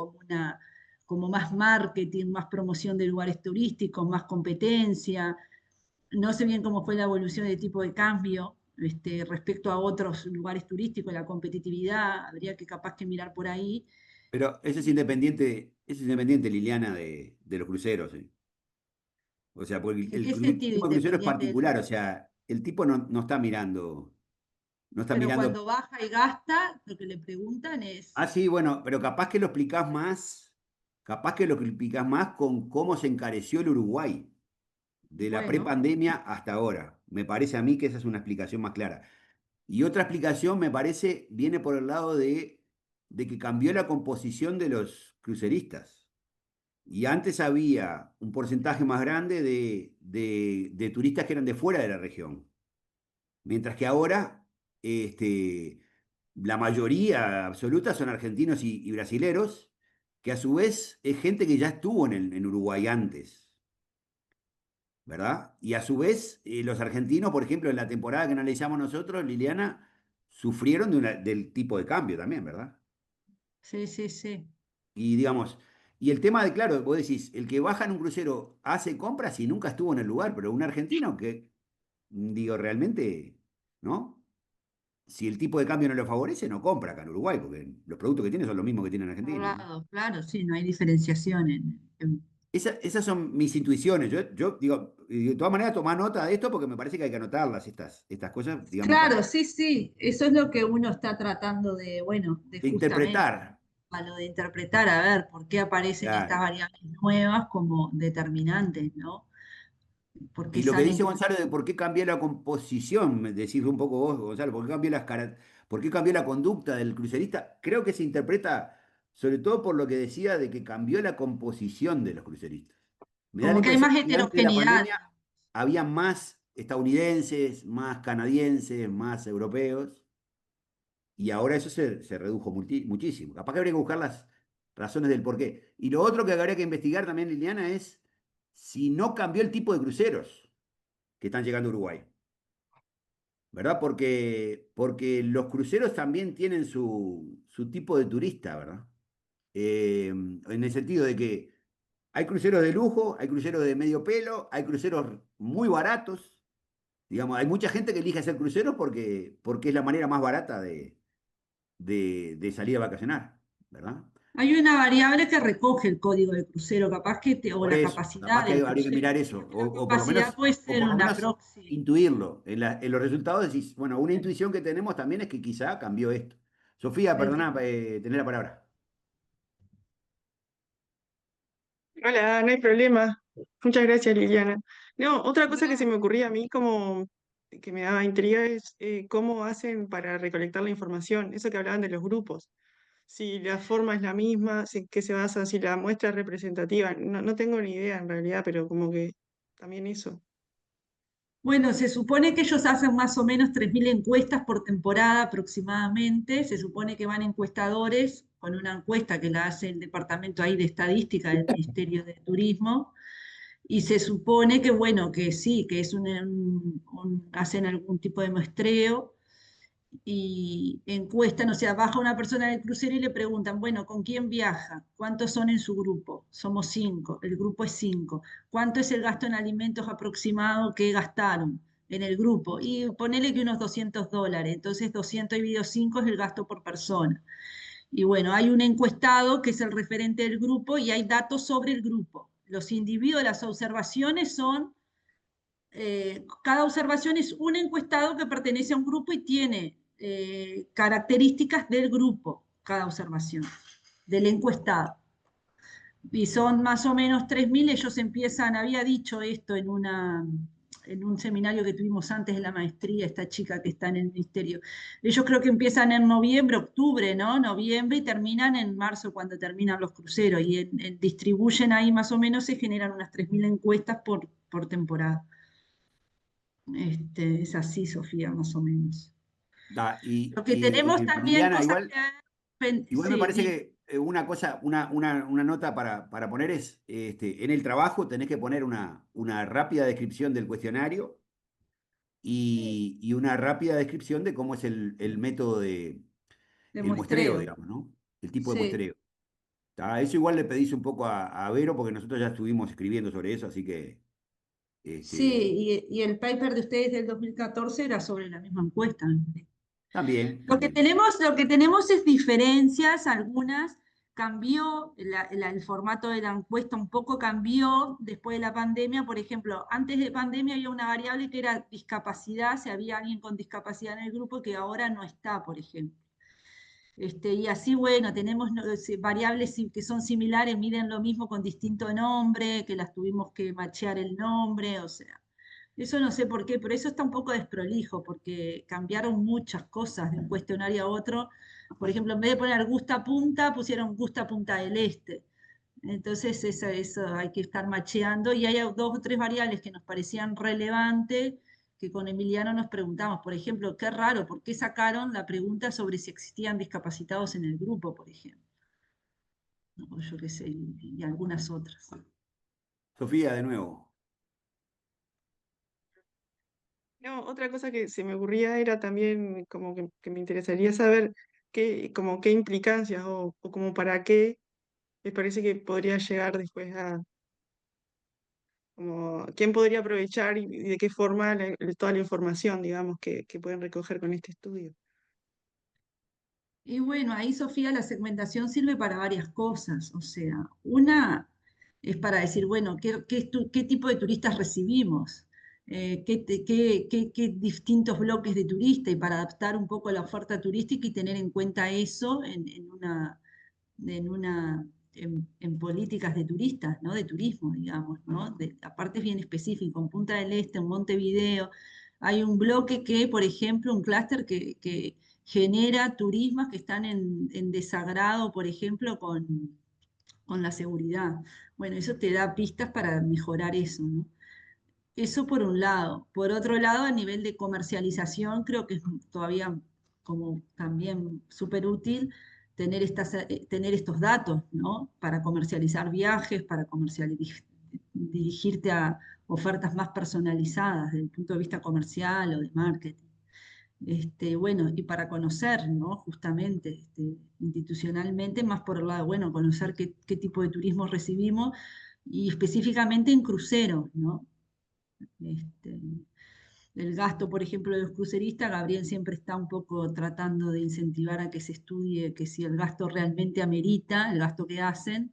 como más marketing, más promoción de lugares turísticos, más competencia. No sé bien cómo fue la evolución del tipo de cambio, respecto a otros lugares turísticos, la competitividad, habría que capaz que mirar por ahí. Pero eso es independiente, Liliana, de los cruceros, ¿eh? O sea, porque ¿En qué el sentido tipo de crucero es independiente de los... particular, o sea, el tipo no está mirando, no está Pero mirando. cuando baja y gasta, lo que le preguntan es, Ah, sí, bueno, pero capaz que lo explicás más con cómo se encareció el Uruguay de la bueno, prepandemia hasta ahora. Me parece a mí que esa es una explicación más clara. Y otra explicación, me parece, viene por el lado de que cambió la composición de los cruceristas. Y antes había un porcentaje más grande de turistas que eran de fuera de la región. Mientras que ahora la mayoría absoluta son argentinos y brasileros, que a su vez es gente que ya estuvo en Uruguay antes, ¿verdad? Y a su vez, los argentinos, por ejemplo, en la temporada que analizamos nosotros, Liliana, sufrieron del tipo de cambio también, ¿verdad? sí, sí, sí. Y digamos, y el tema de, claro, vos decís, el que baja en un crucero hace compras y nunca estuvo en el lugar, pero un argentino que, digo, realmente, ¿no? Si el tipo de cambio no lo favorece, no compra acá en Uruguay, porque los productos que tiene son los mismos que tiene en Argentina, ¿no? Claro, claro, sí, no hay diferenciación Esas son mis intuiciones. Yo digo, y de todas maneras, tomá nota de esto porque me parece que hay que anotarlas, estas cosas, digamos, Claro, sí, sí, eso es lo que uno está tratando de, bueno, de de justamente. interpretar. a lo de interpretar, a ver por qué aparecen estas Claro. variables nuevas como determinantes, ¿no? ¿Por qué Y lo que salen dice como... Gonzalo de por qué cambió la composición, decís un poco vos, Gonzalo, por qué cambió por qué cambió la conducta del crucerista, creo que se interpreta sobre todo por lo que decía de que cambió la composición de los cruceristas. Me da la Como que hay impresión más que antes de la heterogeneidad, pandemia digamos. había más estadounidenses, más canadienses, más europeos, y ahora eso se redujo muchísimo. Capaz que habría que buscar las razones del por qué. Y lo otro que habría que investigar también, Liliana, es si no cambió el tipo de cruceros que están llegando a Uruguay. ¿Verdad? Porque los cruceros también tienen su tipo de turista, ¿verdad? En el sentido de que hay cruceros de lujo, hay cruceros de medio pelo, hay cruceros muy baratos. Digamos, hay mucha gente que elige hacer cruceros porque es la manera más barata de salir a vacacionar, ¿verdad? Hay una variable que recoge el código de crucero, capaz que, o Por la eso, capaz capacidad que del habría que crucero. mirar Capaz eso, que la capacidad puede o ser por lo una menos proxy. intuirlo. En los resultados decís, bueno, una intuición que tenemos también es que quizá cambió esto. Sofía, perdona, tener la palabra. Hola, no hay problema. Muchas gracias, Liliana. No, otra cosa que se No. me ocurría a mí como que me daba intriga es cómo hacen para recolectar la información, eso que hablaban de los grupos. Si la forma es la misma, si, qué se basa, si la muestra es representativa. No, no tengo ni idea en realidad, pero como que también eso. Bueno, se supone que ellos hacen más o menos 3.000 encuestas por temporada aproximadamente. Se supone que van encuestadores con una encuesta que la hace el departamento ahí de estadística del Ministerio de Turismo. Y se supone que, bueno, que sí, que es hacen algún tipo de muestreo y encuestan, o sea, baja una persona del crucero y le preguntan, bueno, ¿con quién viaja? ¿Cuántos son en su grupo? Somos 5, el grupo es 5. ¿Cuánto es el gasto en alimentos aproximado que gastaron en el grupo? Y ponele que unos $200, entonces 200 dividido 5 es el gasto por persona. Y bueno, hay un encuestado que es el referente del grupo y hay datos sobre el grupo. Los individuos, las observaciones son cada observación es un encuestado que pertenece a un grupo y tiene características del grupo, cada observación, del encuestado. Y son más o menos 3.000, ellos empiezan, había dicho esto en un seminario que tuvimos antes de la maestría, esta chica que está en el ministerio. Ellos creo que empiezan en noviembre, octubre, ¿no? Noviembre y terminan en marzo cuando terminan los cruceros. Y distribuyen ahí más o menos, se generan unas 3.000 encuestas por temporada. Es así, Sofía, más o menos. Da, Lo que tenemos también Liliana, cosas igual, igual me sí, parece que una cosa, una nota para poner es, en el trabajo tenés que poner una rápida descripción del cuestionario y una rápida descripción de cómo es el método de el muestreo, muestreo. digamos, ¿no? El tipo de Sí, muestreo. Eso igual le pedís un poco a Vero, porque nosotros ya estuvimos escribiendo sobre eso, así que, este, sí, y el paper de ustedes del 2014 era sobre la misma encuesta, me parece. también, Lo que también. tenemos es diferencias, algunas cambió, el formato de la encuesta un poco cambió después de la pandemia. Por ejemplo, antes de pandemia había una variable que era discapacidad, si había alguien con discapacidad en el grupo que ahora no está, por ejemplo. Y así, bueno, tenemos variables que son similares, miden lo mismo con distinto nombre, que las tuvimos que machear el nombre, o sea, eso no sé por qué, pero eso está un poco desprolijo, porque cambiaron muchas cosas de un cuestionario a otro. Por ejemplo, en vez de poner Gusta Punta, pusieron Gusta Punta del Este. Entonces, eso hay que estar macheando, y hay 2 o 3 variables que nos parecían relevantes que con Emiliano nos preguntamos, por ejemplo, qué raro, ¿por qué sacaron la pregunta sobre si existían discapacitados en el grupo, por ejemplo? No, yo qué sé, y algunas otras. Sofía, de nuevo. No, otra cosa que se me ocurría era también como que me interesaría saber como qué implicancias o como para qué les parece que podría llegar después a, como, quién podría aprovechar y de qué forma toda la información, digamos, que pueden recoger con este estudio. Y bueno, ahí, Sofía, la segmentación sirve para varias cosas. O sea, una es para decir, bueno, ¿qué tipo de turistas recibimos? ¿Qué distintos bloques de turistas? Y para adaptar un poco la oferta turística y tener en cuenta eso en políticas de turistas, ¿no? De turismo, digamos, ¿no? Aparte es bien específico, en Punta del Este, en Montevideo, hay un bloque que, por ejemplo, un clúster que genera turismas que están en desagrado, por ejemplo, con la seguridad. Bueno, eso te da pistas para mejorar eso, ¿no? Eso por un lado. Por otro lado, a nivel de comercialización, creo que es todavía como también súper útil tener estos datos, ¿no? Para comercializar viajes, para dirigirte a ofertas más personalizadas desde el punto de vista comercial o de marketing. Bueno, y para conocer, ¿no? Justamente, institucionalmente, más por el lado, bueno, conocer qué tipo de turismo recibimos y específicamente en cruceros, ¿no? Este, el gasto, por ejemplo, de los cruceristas, Gabriel siempre está un poco tratando de incentivar a que se estudie que si el gasto realmente amerita, el gasto que hacen,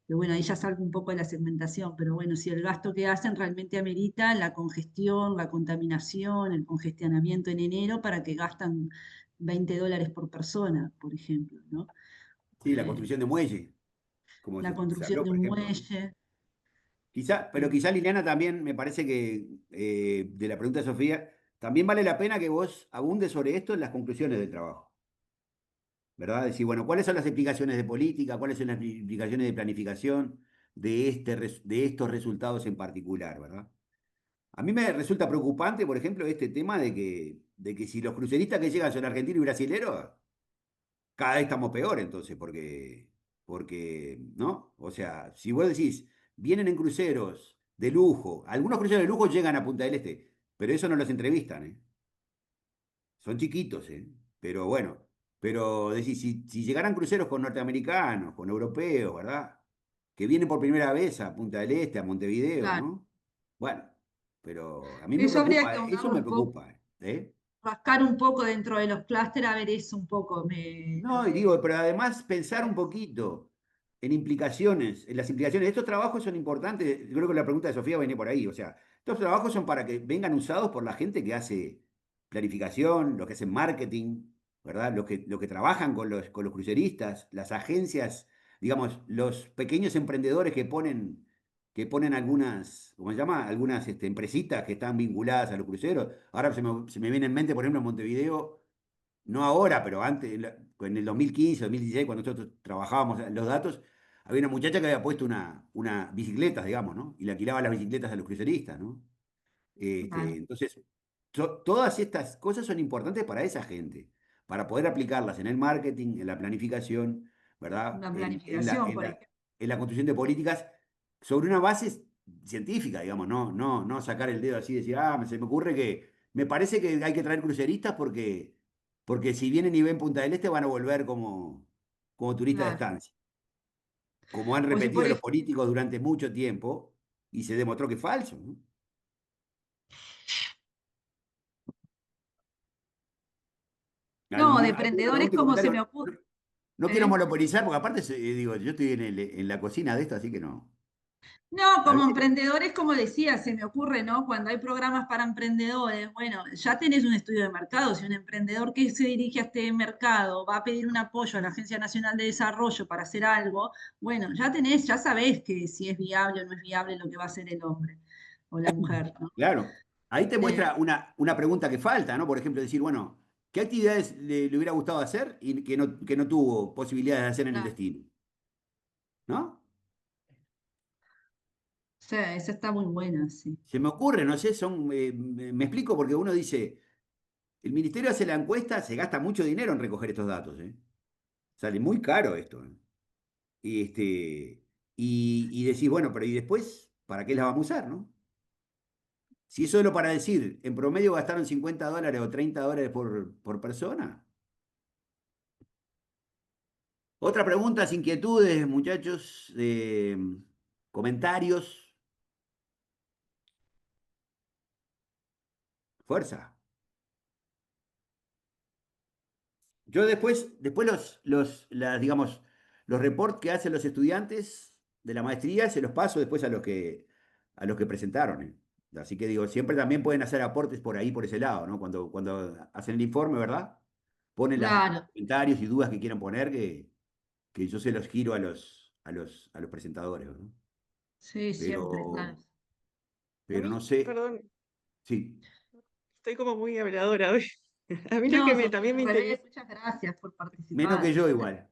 que bueno, ahí ya salgo un poco de la segmentación, pero bueno, si el gasto que hacen realmente amerita la congestión, la contaminación, el congestionamiento en enero para que gastan $20 por persona, por ejemplo, ¿no? Sí, la construcción de muelle, como La se construcción habló, de por un ejemplo, ¿no? muelle. Pero quizá Liliana también me parece que de la pregunta de Sofía, también vale la pena que vos abundes sobre esto en las conclusiones del trabajo, ¿verdad? Decir, bueno, ¿cuáles son las implicaciones de política? ¿Cuáles son las implicaciones de planificación de estos resultados en particular, ¿verdad? A mí me resulta preocupante, por ejemplo, este tema de que si los cruceristas que llegan son argentinos y brasileros, cada vez estamos peor entonces, porque, ¿no? O sea, si vos decís, vienen en cruceros de lujo, algunos cruceros de lujo llegan a Punta del Este, pero eso no los entrevistan, ¿eh? Son chiquitos, ¿eh? Pero bueno, pero decís, si llegaran cruceros con norteamericanos, con europeos, ¿verdad? Que vienen por primera vez a Punta del Este, a Montevideo, Claro. ¿no? Bueno, pero a mí me Eso habría preocupa, que eso ahondarlo me un poco, preocupa, ¿eh? rascar un poco dentro de los clústeres a ver eso un poco. No, y digo, pero además pensar un poquito en implicaciones, en las implicaciones. Estos trabajos son importantes, yo creo que la pregunta de Sofía viene por ahí, o sea, estos trabajos son para que vengan usados por la gente que hace planificación, los que hacen marketing, ¿verdad? Los que trabajan con los cruceristas, las agencias, digamos, los pequeños emprendedores que ponen algunas, ¿cómo se llama? Algunas empresitas que están vinculadas a los cruceros. Ahora se me viene en mente, por ejemplo, en Montevideo no ahora, pero antes, en el 2015, 2016, cuando nosotros trabajábamos en los datos, había una muchacha que había puesto una bicicleta, digamos, ¿no? Y le alquilaba las bicicletas a los cruceristas, ¿no? Claro, Entonces, todas estas cosas son importantes para esa gente, para poder aplicarlas en el marketing, en la planificación, ¿verdad? una En la, planificación, en por la, ejemplo. en la construcción de políticas sobre una base científica, digamos, no sacar el dedo así y decir, se me ocurre que, me parece que hay que traer cruceristas porque si vienen y ven Punta del Este van a volver como turistas de Claro. estancia, como han O si repetido por los ejemplo, políticos durante mucho tiempo y se demostró que es falso, ¿no? no, de ¿Alguna emprendedores pregunta y como se me comentario? ocurre, No quiero ¿eh? monopolizar, porque aparte, digo, yo estoy en la cocina de esto, así que no. No, como Gabriel, emprendedores, como decía, se me ocurre, ¿no? Cuando hay programas para emprendedores, bueno, ya tenés un estudio de mercado. Si un emprendedor que se dirige a este mercado va a pedir un apoyo a la Agencia Nacional de Desarrollo para hacer algo, bueno, ya sabés que si es viable o no es viable lo que va a hacer el hombre o la mujer, ¿no? claro, ahí te Eh, muestra una pregunta que falta, ¿no? Por ejemplo, decir, bueno, ¿qué actividades le hubiera gustado hacer y que no tuvo posibilidades de hacer en el claro. destino? ¿No? O sea, esa está muy buena, sí. Se me ocurre, no sé, me explico porque uno dice, el ministerio hace la encuesta, se gasta mucho dinero en recoger estos datos, ¿eh? Sale muy caro esto, ¿eh? Y, y decís, bueno, pero ¿y después para qué las vamos a usar, no? Si es solo para decir, en promedio gastaron $50 o $30 por persona. Otra preguntas, inquietudes, muchachos, comentarios, fuerza. Yo después digamos, los reports que hacen los estudiantes de la maestría se los paso después a los que presentaron. Así que digo, siempre también pueden hacer aportes por ahí, por ese lado, ¿no? Cuando hacen el informe, ¿verdad? Ponen los Claro. comentarios y dudas que quieran poner, que yo se los giro a los presentadores, ¿no? Sí, siempre, claro. Pero A mí, no sé, perdón, sí, estoy como muy habladora hoy. A mí lo No, que Sofía, también me al revés, interesa, muchas gracias por menos que participar. yo igual.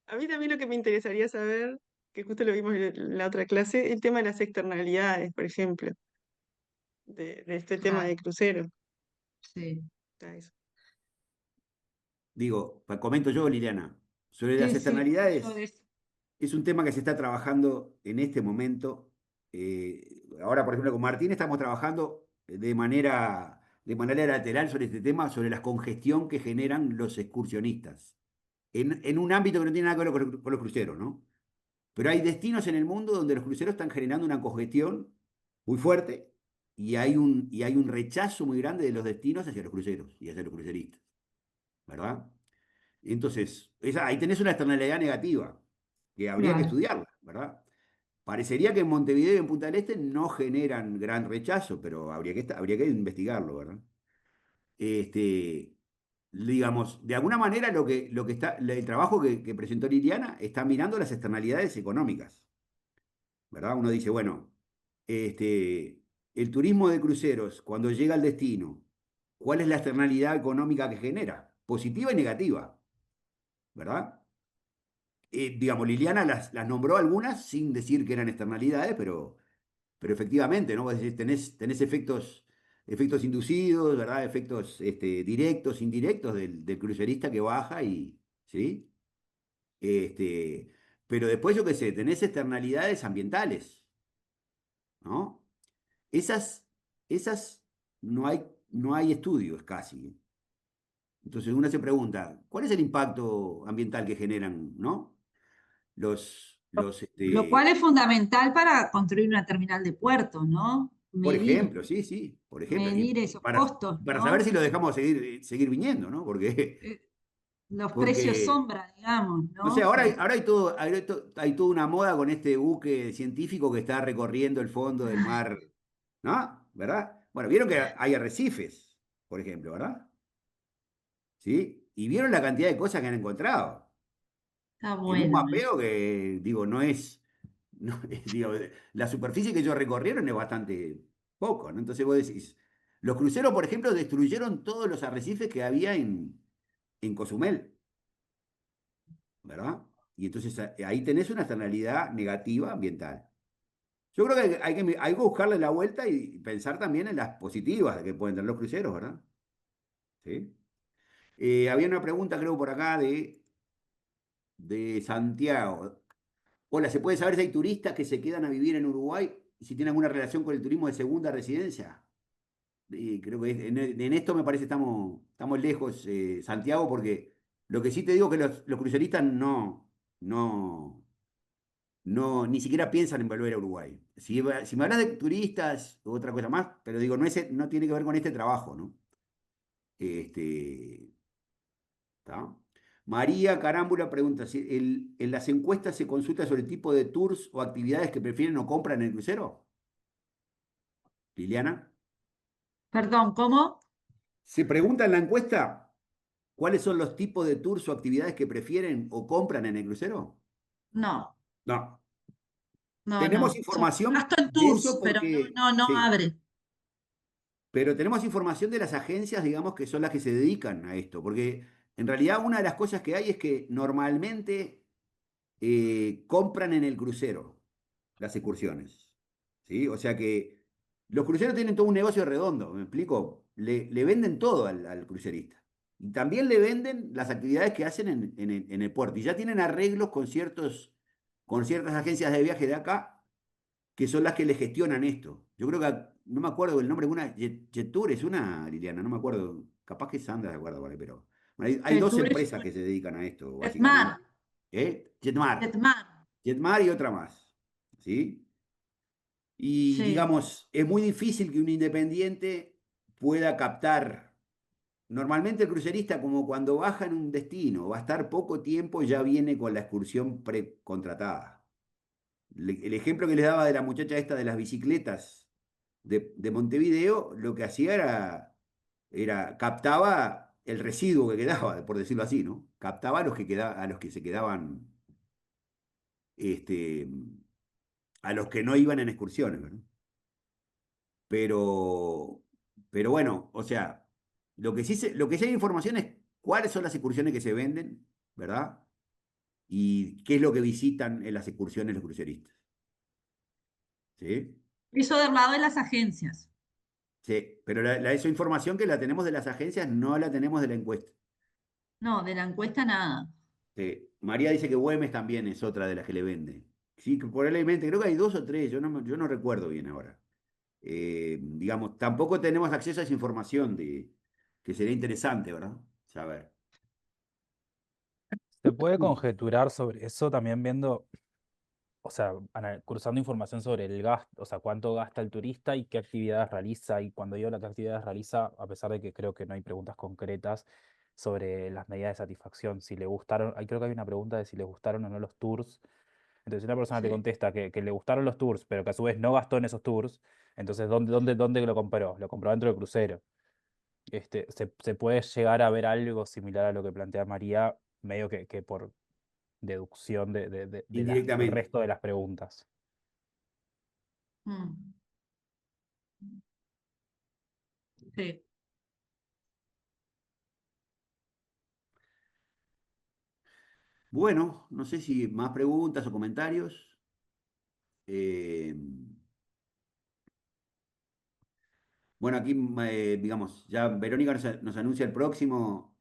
a mí también lo que me interesaría saber, que justo lo vimos en la otra clase, el tema de las externalidades, por ejemplo, de este tema Claro, de crucero. sí. Está eso. Digo, comento yo, Liliana, sobre las Sí, sí, yo externalidades. de eso. Es un tema que se está trabajando en este momento. Ahora, por ejemplo, con Martín estamos trabajando de manera lateral sobre este tema, sobre la congestión que generan los excursionistas, en un ámbito que no tiene nada que ver con los cruceros, ¿no? Pero hay destinos en el mundo donde los cruceros están generando una congestión muy fuerte y hay un rechazo muy grande de los destinos hacia los cruceros y hacia los cruceristas, ¿verdad? Entonces, ahí tenés una externalidad negativa que habría que Claro. estudiarla, ¿verdad? Parecería que en Montevideo y en Punta del Este no generan gran rechazo, pero habría que investigarlo, ¿verdad? Este, digamos, de alguna manera el trabajo que presentó Liliana está mirando las externalidades económicas, ¿verdad? Uno dice, bueno, el turismo de cruceros, cuando llega al destino, ¿cuál es la externalidad económica que genera? Positiva y negativa, ¿verdad? Digamos, Liliana las nombró algunas sin decir que eran externalidades, pero efectivamente, ¿no? Vos decís, tenés efectos inducidos, ¿verdad? Efectos directos, indirectos del crucerista que baja ¿sí? Este, pero después, yo qué sé, tenés externalidades ambientales, ¿no? Esas, esas no hay estudios casi. Entonces uno se pregunta, ¿cuál es el impacto ambiental que generan, ¿no? Los, los, Lo cual es fundamental para construir una terminal de puerto, ¿no? por Medir, ejemplo, sí, sí, por ejemplo, medir esos para, costos, para saber si ¿no? lo dejamos seguir viniendo, ¿no? Porque, Eh, Los precios porque sombra, digamos, no sé, ¿no? ahora hay, Sí. ahora hay toda una moda con este buque científico que está recorriendo el fondo del mar, ¿no? ¿Verdad? Bueno, vieron que hay arrecifes, por ejemplo, ¿verdad? ¿Sí? Y vieron la cantidad de cosas que han encontrado. Está En un bueno eso. mapeo que, digo, no es, digo, la superficie que ellos recorrieron es bastante poco, ¿no? Entonces vos decís, los cruceros, por ejemplo, destruyeron todos los arrecifes que había en Cozumel, ¿verdad? Y entonces ahí tenés una externalidad negativa ambiental. Yo creo que hay que buscarle la vuelta y pensar también en las positivas que pueden tener los cruceros, ¿verdad? ¿Sí? Había una pregunta, creo, por acá de Santiago. Hola, ¿se puede saber si hay turistas que se quedan a vivir en Uruguay y si tienen alguna relación con el turismo de segunda residencia? Creo que en esto me parece estamos lejos, Santiago, porque lo que sí te digo es que los cruceristas ni siquiera piensan en volver a Uruguay. Si me hablas de turistas, otra cosa más, pero digo, no tiene que ver con este trabajo, ¿no? Este, ¿tá? María Carámbula pregunta si en las encuestas se consulta sobre el tipo de tours o actividades que prefieren o compran en el crucero. Liliana. Perdón, ¿cómo? Se pregunta en la encuesta cuáles son los tipos de tours o actividades que prefieren o compran en el crucero. No, No. no, Tenemos no. información Gasto en de eso tours, pero no, porque, no, no sí, abre. pero tenemos información de las agencias, digamos, que son las que se dedican a esto, porque en realidad una de las cosas que hay es que normalmente compran en el crucero las excursiones. ¿Sí? O sea que los cruceros tienen todo un negocio redondo, ¿me explico? Le venden todo al crucerista. Y también le venden las actividades que hacen en el puerto. Y ya tienen arreglos con ciertas agencias de viaje de acá, que son las que le gestionan esto. Yo creo que, no me acuerdo el nombre de una, Jetour es una, Liliana, no me acuerdo, capaz que Sandra de acuerdo, ¿vale? Pero bueno, hay dos Tour es empresas que se dedican a esto, Jetmar, básicamente. Jetmar. Jetmar, Jetmar y otra más. ¿Sí? Y sí. digamos, es muy difícil que un independiente pueda captar. Normalmente el crucerista, como cuando baja en un destino, va a estar poco tiempo, ya viene con la excursión precontratada. El ejemplo que les daba de la muchacha esta de las bicicletas de Montevideo, lo que hacía captaba el residuo que quedaba, por decirlo así, ¿no? Captaba a los a los que se quedaban, este, a los que no iban en excursiones, ¿verdad? Pero, pero bueno, o sea, lo que sí hay información es cuáles son las excursiones que se venden, ¿verdad? Y qué es lo que visitan en las excursiones los cruceristas. ¿Sí? Eso del lado de las agencias. Sí, pero esa información que la tenemos de las agencias no la tenemos de la encuesta. No, de la encuesta nada. Sí. María dice que Güemes también es otra de las que le vende. Sí, que probablemente, creo que hay dos o tres, yo no recuerdo bien ahora. Digamos, tampoco tenemos acceso a esa información que sería interesante, ¿verdad? Saber. Se puede conjeturar sobre eso también viendo, o sea, cruzando información sobre el gasto, o sea, cuánto gasta el turista y qué actividades realiza. Y cuando digo la qué actividades realiza, a pesar de que creo que no hay preguntas concretas sobre las medidas de satisfacción, si le gustaron, ahí creo que hay una pregunta de si le gustaron o no los tours. Entonces, si una persona te Sí. contesta que le gustaron los tours, pero que a su vez no gastó en esos tours, entonces, ¿dónde lo compró? Lo compró dentro del crucero. Se puede llegar a ver algo similar a lo que plantea María, medio que por deducción del Indirectamente. resto de las preguntas. Mm, sí. Bueno, no sé si más preguntas o comentarios. Eh, bueno, aquí, digamos, ya Verónica nos anuncia el próximo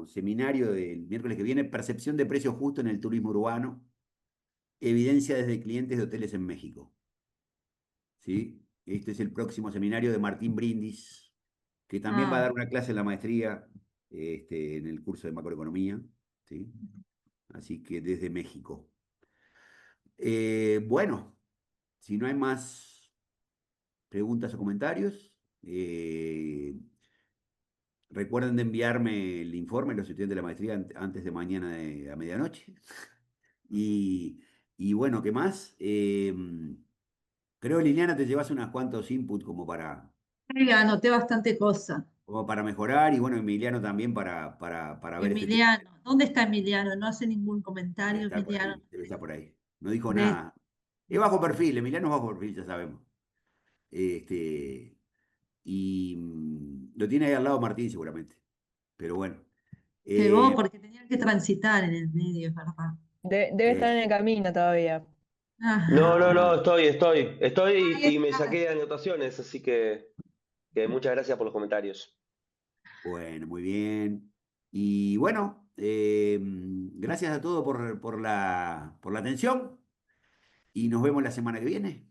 seminario del miércoles que viene, Percepción de precios justos en el turismo urbano, evidencia desde clientes de hoteles en México. ¿Sí? Este es el próximo seminario de Martín Brindis, que también va a Ah, dar una clase en la maestría, en el curso de macroeconomía. ¿Sí? Así que desde México. Bueno, si no hay más preguntas o comentarios, recuerden de enviarme el informe, los estudiantes de la maestría, antes de mañana a medianoche. Y, y bueno, ¿qué más? Creo, Liliana, te llevas unos cuantos inputs ya anoté bastante cosa. como para mejorar, y bueno, Emiliano también para ver este tema. Emiliano, ¿dónde está Emiliano? No hace ningún Debe comentario, estar por Emiliano. ahí, debe estar por ahí. No dijo De- nada. Es bajo perfil, Emiliano es bajo perfil, ya sabemos. Este, y lo tiene ahí al lado Martín seguramente. Pero bueno. Llegó eh, porque tenía que transitar en el medio, es verdad. Debe estar eh, en el camino todavía. No, no, Ajá. no, estoy Ahí y me está. saqué anotaciones, así que muchas gracias por los comentarios. bueno, muy bien. Y bueno, gracias a todos por la atención y nos vemos la semana que viene.